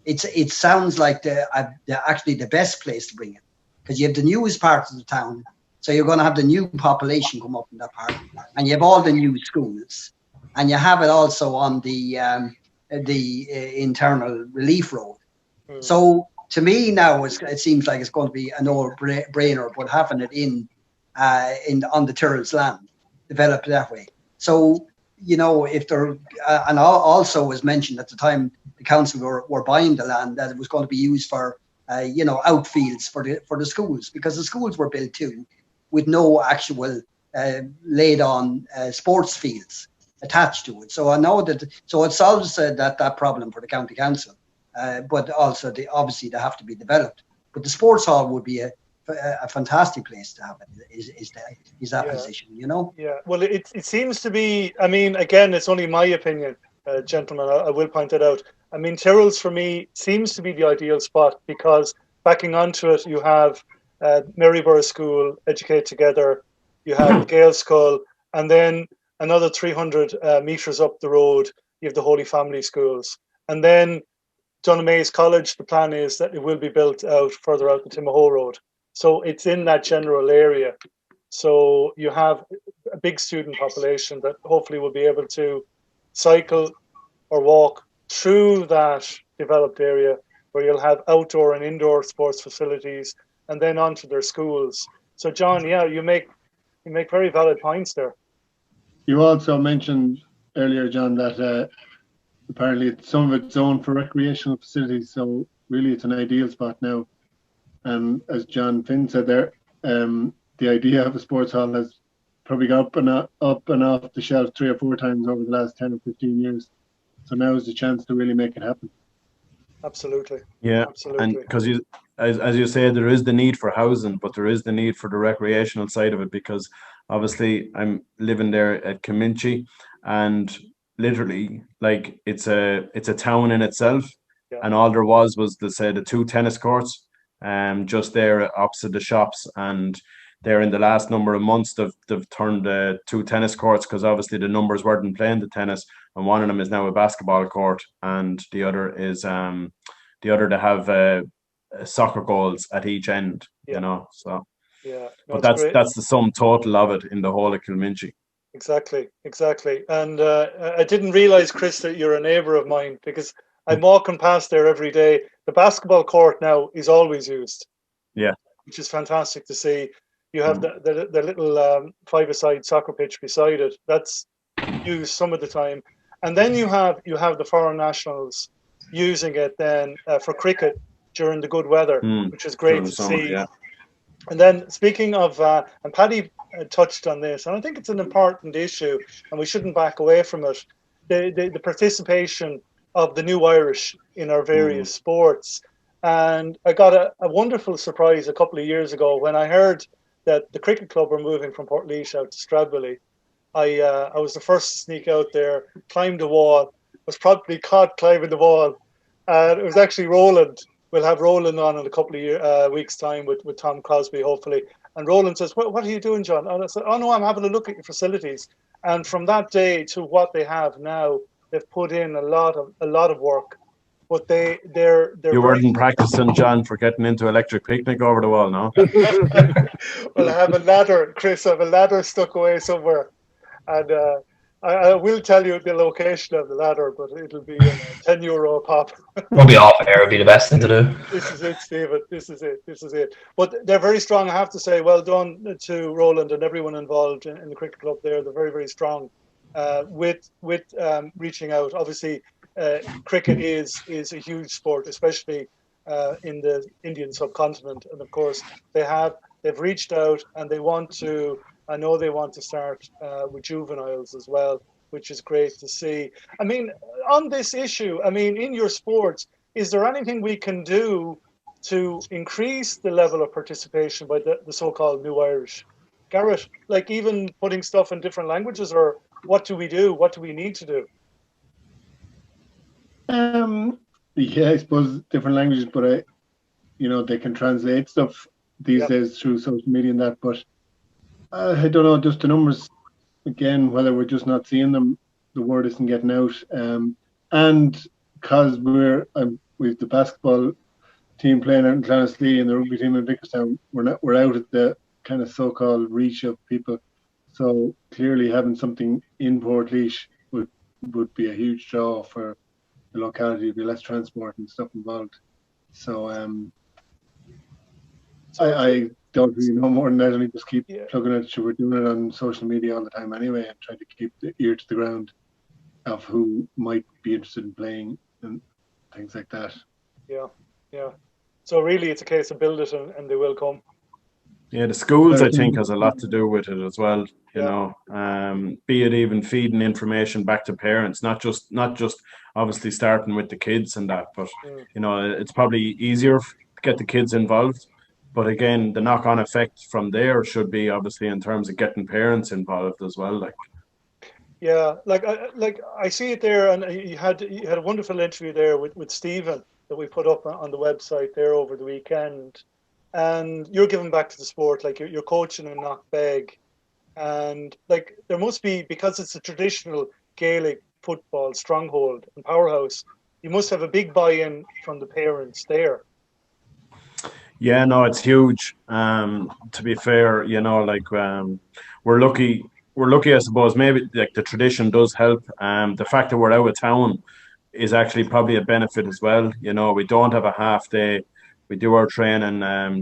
it sounds like actually the best place to bring it, because you have the newest part of the town, so you're going to have the new population come up in that part, and you have all the new schools, and you have it also on the internal relief road. So to me now, it seems like it's going to be an no-brainer, but having it on the Tyrrell's land, developed that way. So, if there, and also was mentioned at the time the council were buying the land, that it was going to be used for, outfields for the schools, because the schools were built too with no actual laid on sports fields attached to it. So I know that, so it solves that problem for the county council. But also, obviously, they have to be developed. But the sports hall would be a fantastic place to have it. Is that position, Yeah. Well, it seems to be. I mean, again, it's only my opinion, gentlemen. I will point it out. I mean, Tyrrell's for me seems to be the ideal spot, because backing onto it, you have Maryborough School, Educate Together. You have Gaelic School, and then another 300 meters up the road, you have the Holy Family Schools, and then Donovan College. The plan is that it will be built out further out the Timahoe Road. So it's in that general area. So you have a big student population that hopefully will be able to cycle or walk through that developed area, where you'll have outdoor and indoor sports facilities, and then onto their schools. So John, yeah, you make very valid points there. You also mentioned earlier, John, that apparently some of it's zoned for recreational facilities, so really it's an ideal spot now. And as John Finn said there, the idea of a sports hall has probably got up and off the shelf 3 or 4 times over the last 10 or 15 years. So now is the chance to really make it happen. Absolutely. Yeah, absolutely. And because as you say, there is the need for housing, but there is the need for the recreational side of it, because obviously I'm living there at Cominchi, and literally, like, it's a town in itself, and all there was the 2 tennis courts, just there opposite the shops, and there in the last number of months they've turned 2 tennis courts, because obviously the numbers weren't playing the tennis, and one of them is now a basketball court, and the other is to have soccer goals at each end, you know. So no, but that's the sum total of it in the whole of Kilminchie. Exactly. And I didn't realize, Chris, that you're a neighbor of mine, because I'm walking past there every day. The basketball court now is always used, which is fantastic to see. You have the little 5-a-side soccer pitch beside it. That's used some of the time. And then you have the foreign nationals using it then for cricket during the good weather, which is great to see. Yeah. And then speaking of, and Paddy touched on this, and I think it's an important issue, and we shouldn't back away from it, the participation of the new Irish in our various sports. And I got a wonderful surprise a couple of years ago when I heard that the cricket club were moving from Portlaoise out to Stradbally. I was the first to sneak out there, climbed the wall, was probably caught climbing the wall, and it was actually Roland. We'll have Roland on in a couple of weeks' time with Tom Crosby, hopefully. And Roland says, what are you doing, John? And I said, oh, no, I'm having a look at your facilities. And from that day to what they have now, they've put in a lot of work. But they're you weren't practicing, John, for getting into electric picnic over the wall, no? Well, I have a ladder, Chris. I have a ladder stuck away somewhere. And I will tell you the location of the ladder, but it'll be €10 a pop. We'll be off air. It'll be the best thing to do. This is it, Stephen. This is it. But they're very strong, I have to say. Well done to Roland and everyone involved in the cricket club there. They're very, very strong with reaching out. Obviously, cricket is a huge sport, especially in the Indian subcontinent. And of course, they've reached out and they want to. I know they want to start with juveniles as well, which is great to see. I mean, on this issue, in your sports, is there anything we can do to increase the level of participation by the so-called New Irish? Garrett, like even putting stuff in different languages, or what do we do? What do we need to do? Yeah, I suppose different languages, but they can translate stuff these days through social media and that, but I don't know, just the numbers, again, whether we're just not seeing them, the word isn't getting out. And because we've the basketball team playing out in Clonaslee and the rugby team in Vickerstown, we're out at the kind of so-called reach of people. So clearly having something in Portlaoise would be a huge draw for the locality. There'd be less transport and stuff involved. So I don't really know more than that. I just keep plugging it. So we're doing it on social media all the time anyway, and trying to keep the ear to the ground of who might be interested in playing and things like that. Yeah. So really, it's a case of build it and they will come. Yeah, the schools, I think, has a lot to do with it as well. You know, be it even feeding information back to parents, not just obviously starting with the kids and that, but it's probably easier to get the kids involved. But again, the knock-on effect from there should be obviously in terms of getting parents involved as well. I see it there, and you had a wonderful interview there with Stephen that we put up on the website there over the weekend. And you're giving back to the sport, like you're coaching in Knockbeg, and like there must be, because it's a traditional Gaelic football stronghold and powerhouse, you must have a big buy-in from the parents there. Yeah, no, it's huge. To be fair, you know, like we're lucky. We're lucky, I suppose. Maybe like the tradition does help. The fact that we're out of town is actually probably a benefit as well. You know, we don't have a half day. We do our training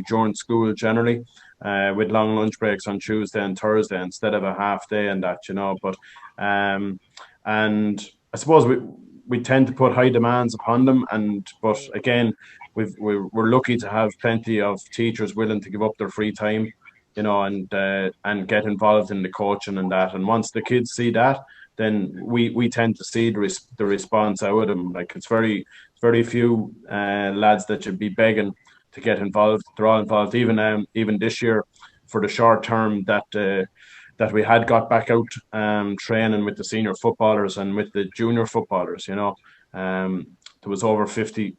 during school generally, with long lunch breaks on Tuesday and Thursday instead of a half day and that. You know, but and I suppose we tend to put high demands upon them. And but again, we're lucky to have plenty of teachers willing to give up their free time, you know, and get involved in the coaching and that. And once the kids see that, then we tend to see the response out of them. Like it's very few lads that should be begging to get involved. They're all involved. Even this year, for the short term that we had got back out training with the senior footballers and with the junior footballers, you know. There was over 50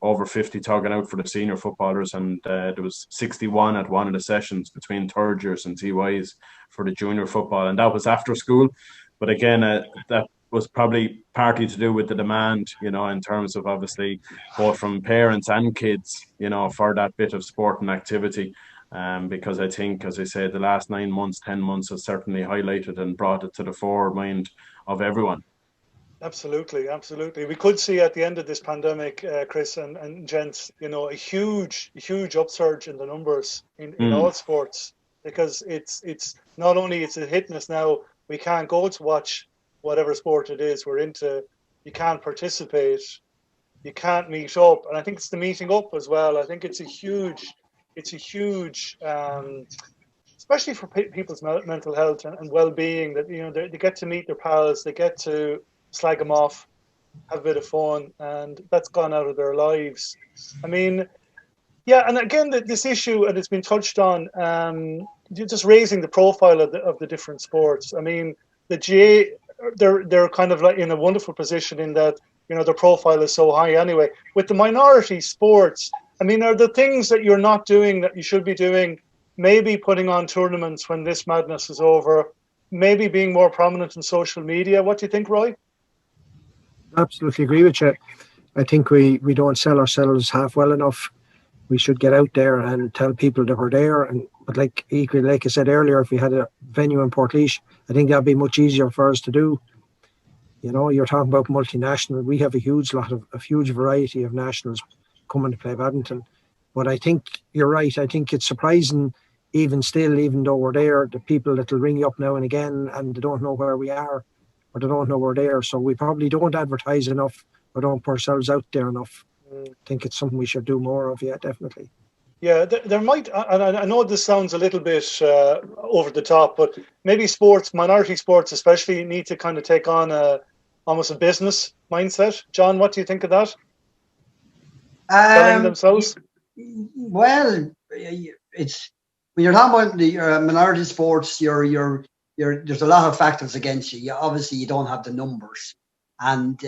talking out for the senior footballers, and there was 61 at one of the sessions between third years and TYs for the junior football, and that was after school. But again, that was probably partly to do with the demand, you know, in terms of obviously both from parents and kids, you know, for that bit of sport and activity. Because I think, as I said, the last 9 months, 10 months has certainly highlighted and brought it to the foremind of everyone. Absolutely, absolutely. We could see at the end of this pandemic, Chris and gents, you know, a huge upsurge in the numbers in all sports, because it's not only it's hitting us now. We can't go to watch whatever sport it is we're into. You can't participate. You can't meet up, and I think it's the meeting up as well. I think it's a huge, especially for people's mental health and well-being, that, you know, they get to meet their pals, they get to slag them off, have a bit of fun, and that's gone out of their lives. I mean, yeah, and again, this issue, and it's been touched on, just raising the profile of the different sports. I mean, the GA, they're kind of like in a wonderful position in that, you know, their profile is so high anyway. With the minority sports, I mean, are there things that you're not doing that you should be doing? Maybe putting on tournaments when this madness is over, maybe being more prominent in social media. What do you think, Roy? Absolutely agree with you. I think we don't sell ourselves half well enough. We should get out there and tell people that we're there. But like equally, like I said earlier, if we had a venue in Portlaoise, I think that'd be much easier for us to do. You know, you're talking about multinational. We have a huge variety of nationals coming to play badminton. But I think you're right. I think it's surprising, even still, even though we're there, the people that will ring you up now and again and they don't know where we are, or they don't know we're there. So we probably don't advertise enough or don't put ourselves out there enough. I think it's something we should do more of, yeah, definitely. Yeah, there might, and I know this sounds a little bit over the top, but maybe minority sports especially, need to kind of take on almost a business mindset. John, what do you think of that? Selling themselves? Well, it's when you're talking about the minority sports, there's a lot of factors against you. Obviously, you don't have the numbers, and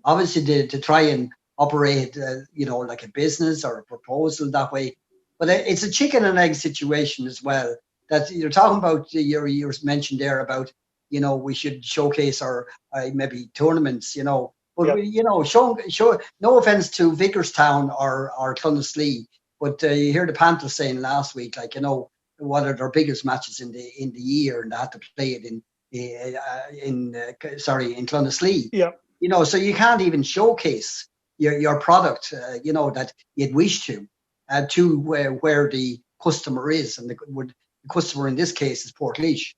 obviously to try and operate, you know, like a business or a proposal that way. But it's a chicken and egg situation as well. That you're talking about. You mentioned there about, you know, we should showcase our maybe tournaments, you know. But you know, show. No offense to Vicarstown or Clonaslee, but you hear the Panthers saying last week, like, you know, what are their biggest matches in the year, and they had to play it in Clonaslee. Yeah. You know, so you can't even showcase your product, you know, that you'd wish to where the customer is, and the customer in this case is Portlaoise,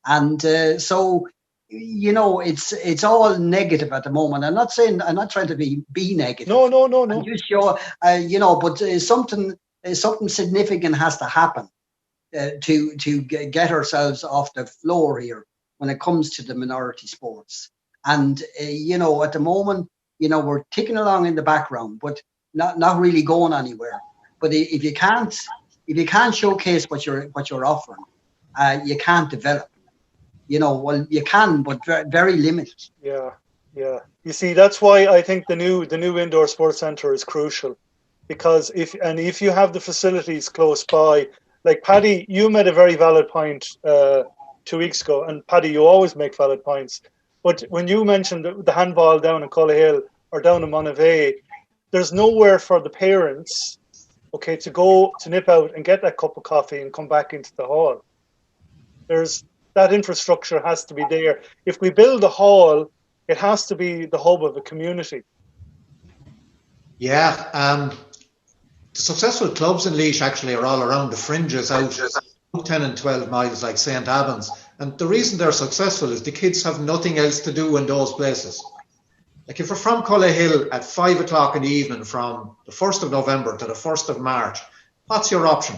and so, you know, it's all negative at the moment. I'm not trying to be negative. No. I'm just show, you know, but something significant has to happen to get ourselves off the floor here when it comes to the minority sports. And you know, at the moment, you know, we're ticking along in the background, but not really going anywhere. But if you can't showcase what you're offering, you can't develop. You know, well, you can, but very, very limited. Yeah. You see, that's why I think the new indoor sports centre is crucial, because if you have the facilities close by, like Paddy, you made a very valid point 2 weeks ago, and Paddy, you always make valid points. But when you mentioned the handball down in Culliton or down in Monavea, there's nowhere for the parents okay, to nip out and get that cup of coffee and come back into the hall. That infrastructure has to be there. If we build a hall, it has to be the hub of a community. Yeah, the successful clubs in Laois actually are all around the fringes out 10 and 12 miles, like St. Albans. And the reason they're successful is the kids have nothing else to do in those places. Like if we're from Culliton at 5 o'clock in the evening from the 1st of November to the 1st of March, what's your option?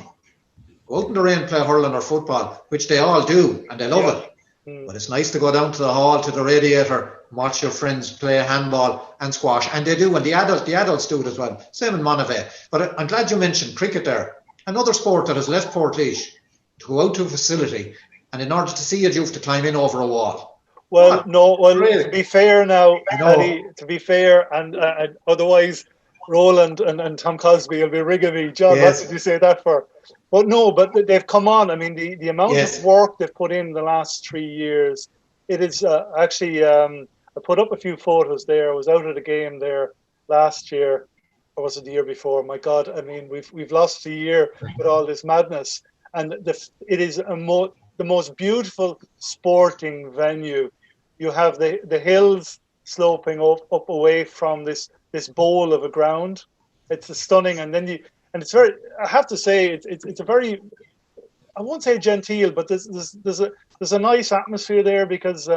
Go out in the rain, play hurling or football, which they all do, and they love it. But it's nice to go down to the hall, to the radiator, and watch your friends play handball and squash. And they do, and the adults do it as well. Same in Monavea. But I'm glad you mentioned cricket there. Another sport that has left Portlaoise to go out to a facility, and in order to see it, you have to climb in over a wall. Well, really? To be fair now, Paddy, to be fair, and otherwise Roland and Tom Cosby will be rigging me. John, what did you say that for? But no, but they've come on. I mean, the amount of work they've put in the last 3 years, it is actually, I put up a few photos there. I was out at a game there last year, or was it the year before? My God, I mean, we've lost a year with all this madness. And it is the most beautiful sporting venue. You have the hills sloping up away from this bowl of a ground. It's stunning, and then it's very. I have to say, it's a very. I won't say genteel, but there's a nice atmosphere there because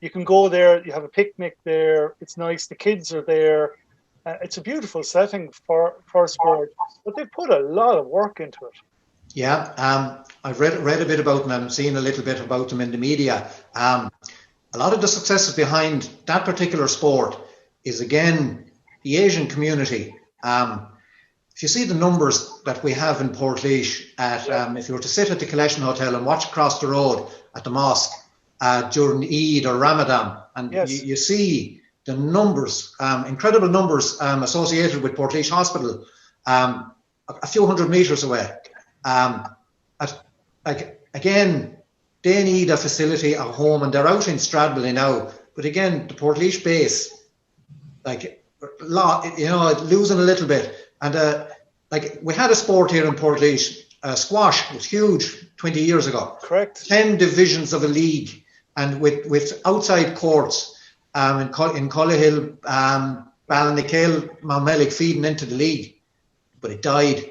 you can go there. You have a picnic there. It's nice. The kids are there. It's a beautiful setting for sport, but they've put a lot of work into it. Yeah, I've read a bit about them. I'm seeing a little bit about them in the media. A lot of the successes behind that particular sport is, again, the Asian community. If you see the numbers that we have in Portlaoise, if you were to sit at the Culliton Hotel and watch across the road at the mosque during Eid or Ramadan, and you see the numbers, incredible numbers associated with Portlaoise Hospital, a few hundred metres away. Again, they need a facility, a home, and they're out in Stradbally now. But again, the Portlaoise base, losing a little bit. And we had a sport here in Portlaoise, squash. It was huge 20 years ago. Correct. 10 divisions of a league, and with outside courts in Cullihill, Ballinacale, Mountmellick feeding into the league, but it died.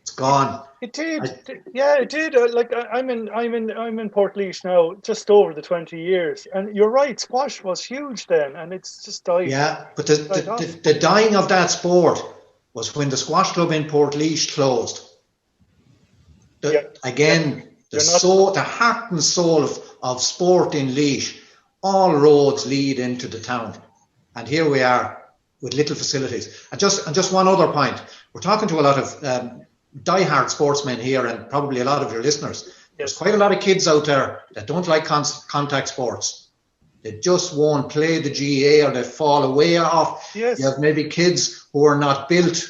It's gone. It did. It did. I'm in Portlaoise now, just over the 20 years, and you're right. Squash was huge then, and it's just died. Yeah, but the dying of that sport was when the squash club in Portlaoise closed. Again, the heart and soul of sport in Laois, all roads lead into the town, and here we are with little facilities. And just one other point: we're talking to a lot of die-hard sportsmen here, and probably a lot of your listeners. There's quite a lot of kids out there that don't like contact sports. They just won't play the GAA, or they fall away off. Yes. You have maybe kids who are not built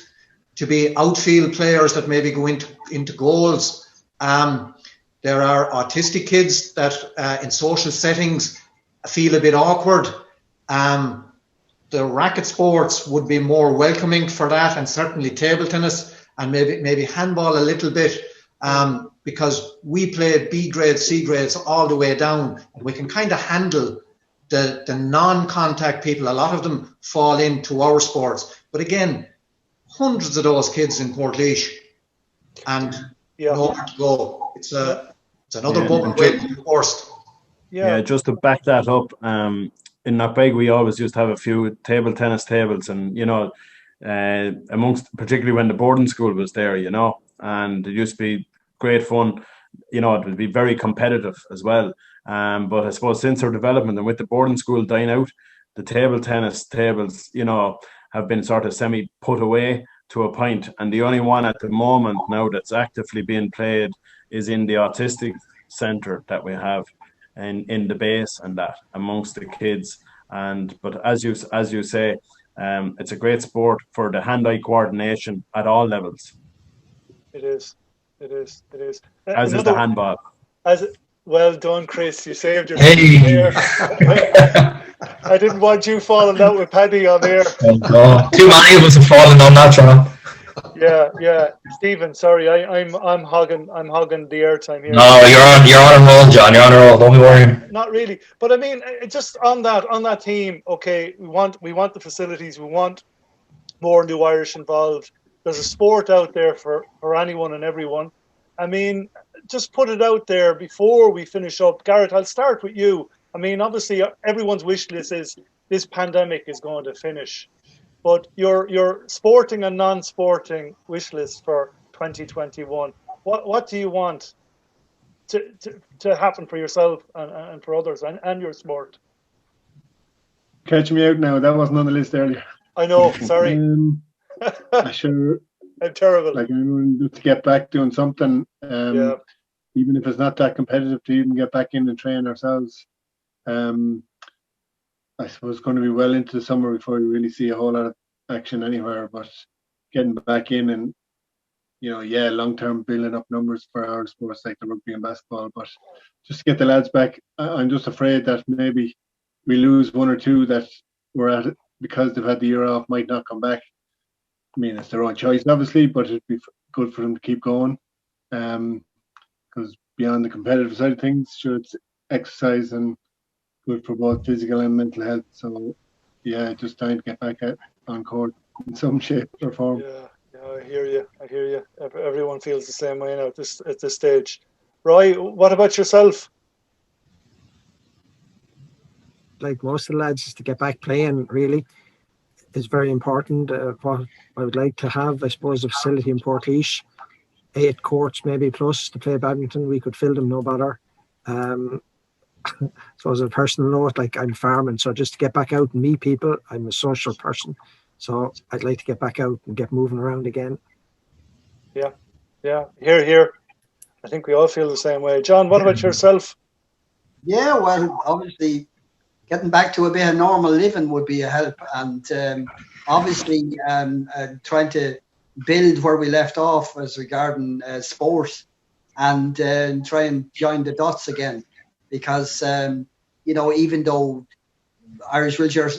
to be outfield players that maybe go into goals. There are autistic kids that in social settings feel a bit awkward. The racket sports would be more welcoming for that, and certainly table tennis, and maybe handball a little bit, because we play B grades, C grades all the way down, and we can kind of handle the non-contact people. A lot of them fall into our sports, but again, hundreds of those kids in Portlaoise, and nowhere to go. It's another bubble waiting to burst. Yeah, just to back that up, in Knockbeg we always used to have a few table tennis tables, and amongst, particularly when the boarding school was there, and it used to be great fun. It would be very competitive as well. But I suppose since our development and with the boarding school dying out, the table tennis tables, have been sort of semi put away to a point. And the only one at the moment now that's actively being played is in the autistic centre that we have in the base, and that amongst the kids. But as you say, it's a great sport for the hand-eye coordination at all levels. It is. As is the handball. Well done, Chris. You saved yourself there. I didn't want you falling out with Paddy on there. Oh, too many of us have fallen on that, John. Yeah. Stephen, sorry, I'm hogging the airtime here. No, you're on a roll, John. You're on a roll. Don't be worrying. Not really, but I mean, just on that team. Okay, we want the facilities. We want more new Irish involved. There's a sport out there for anyone and everyone. I mean, just put it out there before we finish up. Garrett, I'll start with you. I mean, obviously, everyone's wish list is this pandemic is going to finish. But your sporting and non-sporting wish list for 2021, what do you want to happen for yourself and for others and your sport? Catch me out now. That wasn't on the list earlier. I know. Sorry. Sure. I'm terrible. Like, just to get back doing something. Even if it's not that competitive, to even get back in and train ourselves. I suppose it's going to be well into the summer before we really see a whole lot of action anywhere. But getting back in and, long-term building up numbers for our sports like the rugby and basketball. But just to get the lads back, I'm just afraid that maybe we lose one or two that were at it because they've had the year off, might not come back. I mean, it's their own choice, obviously, but it'd be good for them to keep going. Because beyond the competitive side of things, sure, it's exercise and good for both physical and mental health. So, just trying to get back on court in some shape or form. Yeah, I hear you. Everyone feels the same way now at this stage. Roy, what about yourself? Like most of the lads, is to get back playing, really, is very important. What I would like to have, I suppose, a facility in Portlaoise, 8 courts maybe plus to play badminton. We could fill them no better. So as a personal note, like, I'm farming, so just to get back out and meet people, I'm a social person, so I'd like to get back out and get moving around again. Yeah, here. I think we all feel the same way. John, what about yourself? Yeah, well, obviously, getting back to a bit of normal living would be a help, and obviously trying to build where we left off as regarding sport, and try and join the dots again, because even though Irish wheelchair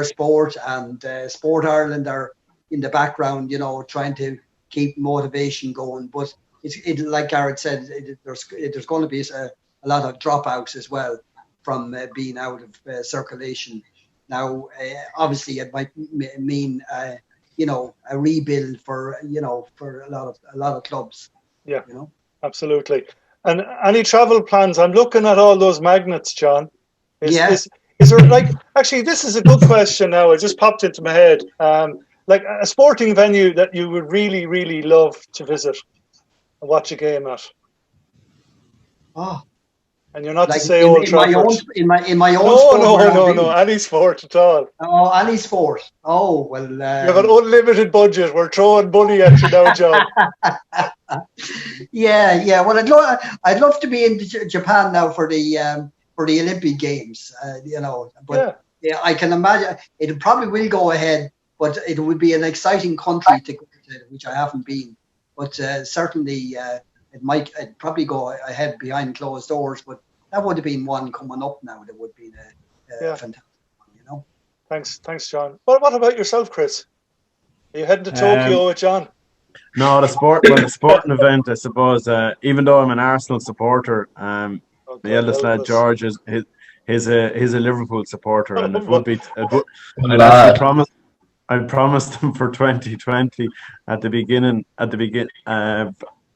sport and Sport Ireland are in the background, trying to keep motivation going, but it like Garrett said, there's going to be a lot of dropouts as well from being out of circulation. Now, obviously, it might mean a rebuild for a lot of clubs. Yeah, absolutely. And any travel plans? I'm looking at all those magnets, John. Is there actually, this is a good question now. It just popped into my head. Like a sporting venue that you would really, really love to visit and watch a game at. Oh. And you're not to say Old Trafford. In my own sport. No, any sport at all. Oh, any sport. Oh, well. You have an unlimited budget. We're throwing money at you now, John. Yeah. Well, I'd love to be in Japan now for the Olympic Games. But I can imagine it probably will go ahead, but it would be an exciting country to go to, which I haven't been. But certainly. It'd probably go ahead behind closed doors, but that would have been one coming up now. That would be a fantastic one, Thanks, John. What about yourself, Chris? Are you heading to Tokyo with John? No, the sporting event, I suppose. Even though I'm an Arsenal supporter, the eldest lad George he's a Liverpool supporter, and it would be. I promised him for 2020 at the beginning.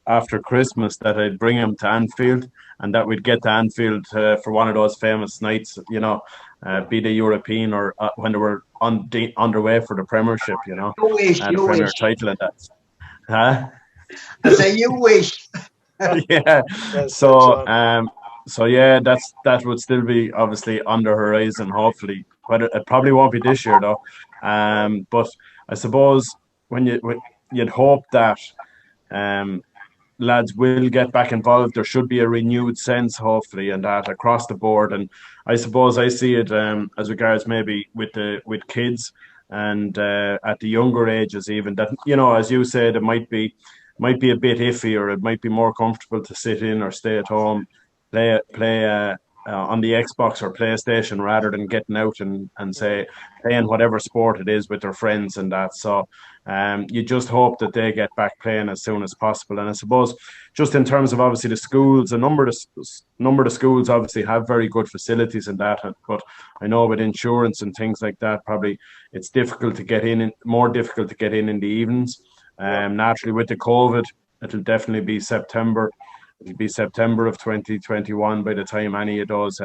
After Christmas, that I'd bring him to Anfield, and that we'd get to Anfield for one of those famous nights, be the European or when they were underway for the Premiership, the Premier title and that. Huh? I say you wish. Yeah. So that would still be obviously on the horizon. Hopefully, it probably won't be this year though. But I suppose when you'd hope that. Lads will get back involved. There should be a renewed sense, hopefully, and that across the board. And I suppose I see it as regards maybe with kids and at the younger ages, even that as you said, it might be a bit iffy, or it might be more comfortable to sit in or stay at home, play on the Xbox or PlayStation rather than getting out and say playing whatever sport it is with their friends and that. So you just hope that they get back playing as soon as possible. And I suppose just in terms of obviously the schools, a number of the schools obviously have very good facilities and that, but I know with insurance and things like that, probably it's difficult to get in, more difficult to get in the evenings. Naturally with the COVID, it'll definitely be September. It'll be September of 2021 by the time any of those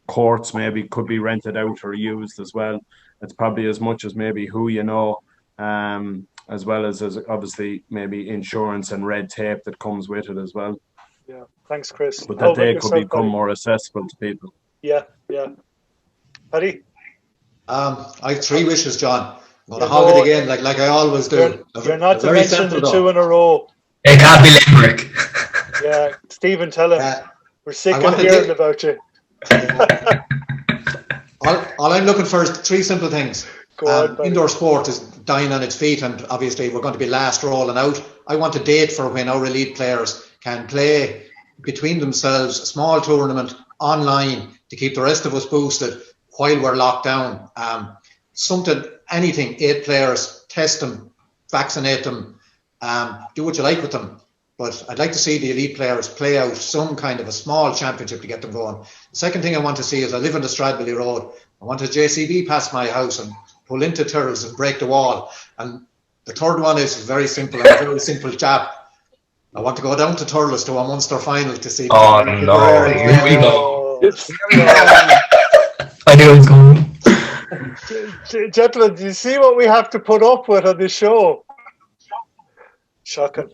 courts maybe could be rented out or used as well. It's probably as much as maybe who you know, as well as obviously maybe insurance and red tape that comes with it as well. Yeah, thanks, Chris. But that they could become more accessible to people. Yeah. Paddy? I have 3 wishes, John. I'm going to hog it again, like I always do. You're not to mention the 2 in a row. It can't be Limerick. Yeah, Stephen, tell him. We're sick of hearing about you. All I'm looking for is 3 simple things. Indoor sport is dying on its feet, and obviously we're going to be last rolling out. I want a date for when our elite players can play between themselves, a small tournament online to keep the rest of us boosted while we're locked down. Anything, 8 players, test them, vaccinate them, do what you like with them. But I'd like to see the elite players play out some kind of a small championship to get them going. The second thing I want to see is I live on the Stradbally Road. I want a JCB past my house and pull into Turles and break the wall. And the third one is very simple. I'm a very simple chap. I want to go down to Turles to a Munster final to see. Oh no! Here we go. I knew it was going. Gentlemen, do you see what we have to put up with on this show? Shocking.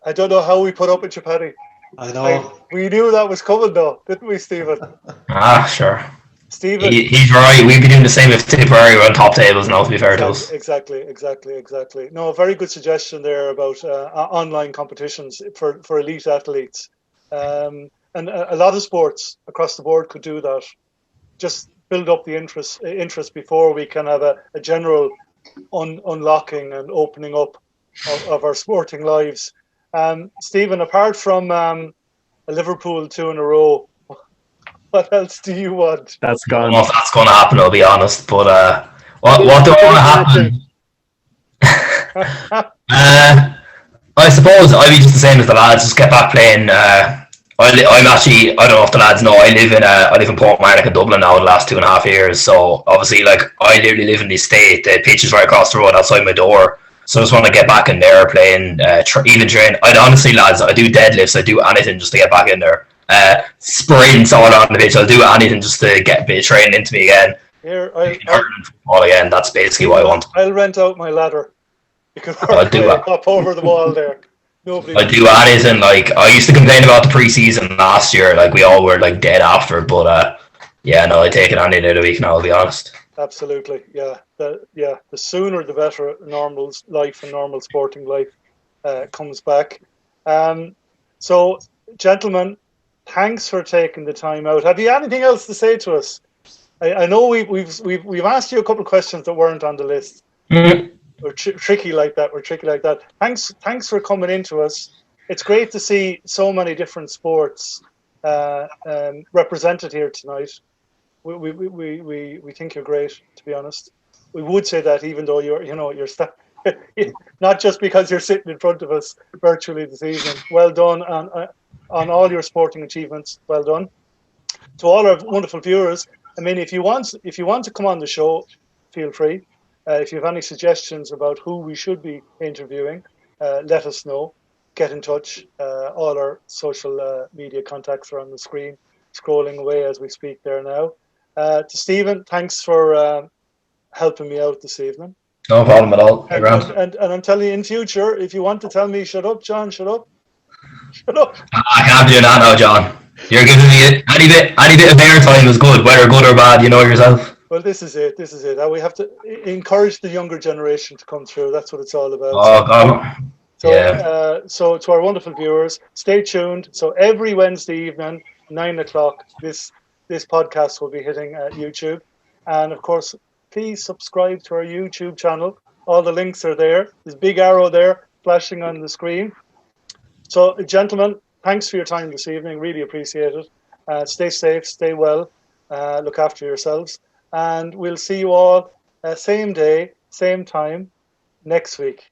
I don't know how we put up with you, Paddy. I know. We knew that was coming, though, didn't we, Stephen? Sure. Stephen. He's right. We'd be doing the same if Tipperary were on top tables now, to be fair to us. Exactly. No, a very good suggestion there about online competitions for elite athletes. And a lot of sports across the board could do that. Just build up the interest before we can have a general unlocking and opening up of our sporting lives. Stephen, apart from a Liverpool 2 in a row, what else do you want? That's gone. I don't know if that's going to happen, I'll be honest. But what do I want to happen? I suppose I'd be just the same as the lads. Just get back playing. I'm actually, I don't know if the lads know, I live in Portmarnock in Dublin now the last 2.5 years. So obviously, like, I literally live in the estate. The pitch is right across the road outside my door. So I just want to get back in there playing, even train. I'd honestly, lads, I do deadlifts, I do anything just to get back in there. Sprints all on the pitch, I'll do anything just to get a bit of training into me again. Football again, that's basically what I want. I'll rent out my ladder. You can hop over the wall there. I do anything. Like, I used to complain about the pre-season last year, like we all were like dead after, but I take it any day of the week now, I'll be honest. Absolutely, yeah. The sooner the better normal life and normal sporting life comes back. So, gentlemen, thanks for taking the time out. Have you anything else to say to us? I know we've asked you a couple of questions that weren't on the list. Mm-hmm. We're tricky like that. Thanks for coming into us. It's great to see so many different sports represented here tonight. We think you're great, to be honest. We would say that even though you're not just because you're sitting in front of us virtually this evening. Well done on all your sporting achievements. Well done to all our wonderful viewers. I mean, if you want to come on the show, feel free. If you have any suggestions about who we should be interviewing, let us know. Get in touch. All our social media contacts are on the screen, scrolling away as we speak there now. To Stephen, thanks for helping me out this evening. No problem at all. And I'm telling you, in future, if you want to tell me, shut up, John, shut up. I can't do that now, John. You're giving me any bit of airtime is good, whether good or bad. You know yourself. Well, this is it. We have to encourage the younger generation to come through. That's what it's all about. Oh, God. So to our wonderful viewers, stay tuned. So every Wednesday evening, 9:00, this podcast will be hitting YouTube. And of course, please subscribe to our YouTube channel. All the links are there. There's a big arrow there flashing on the screen. So, gentlemen, thanks for your time this evening. Really appreciate it. Stay safe, stay well, look after yourselves, and we'll see you all same day, same time next week.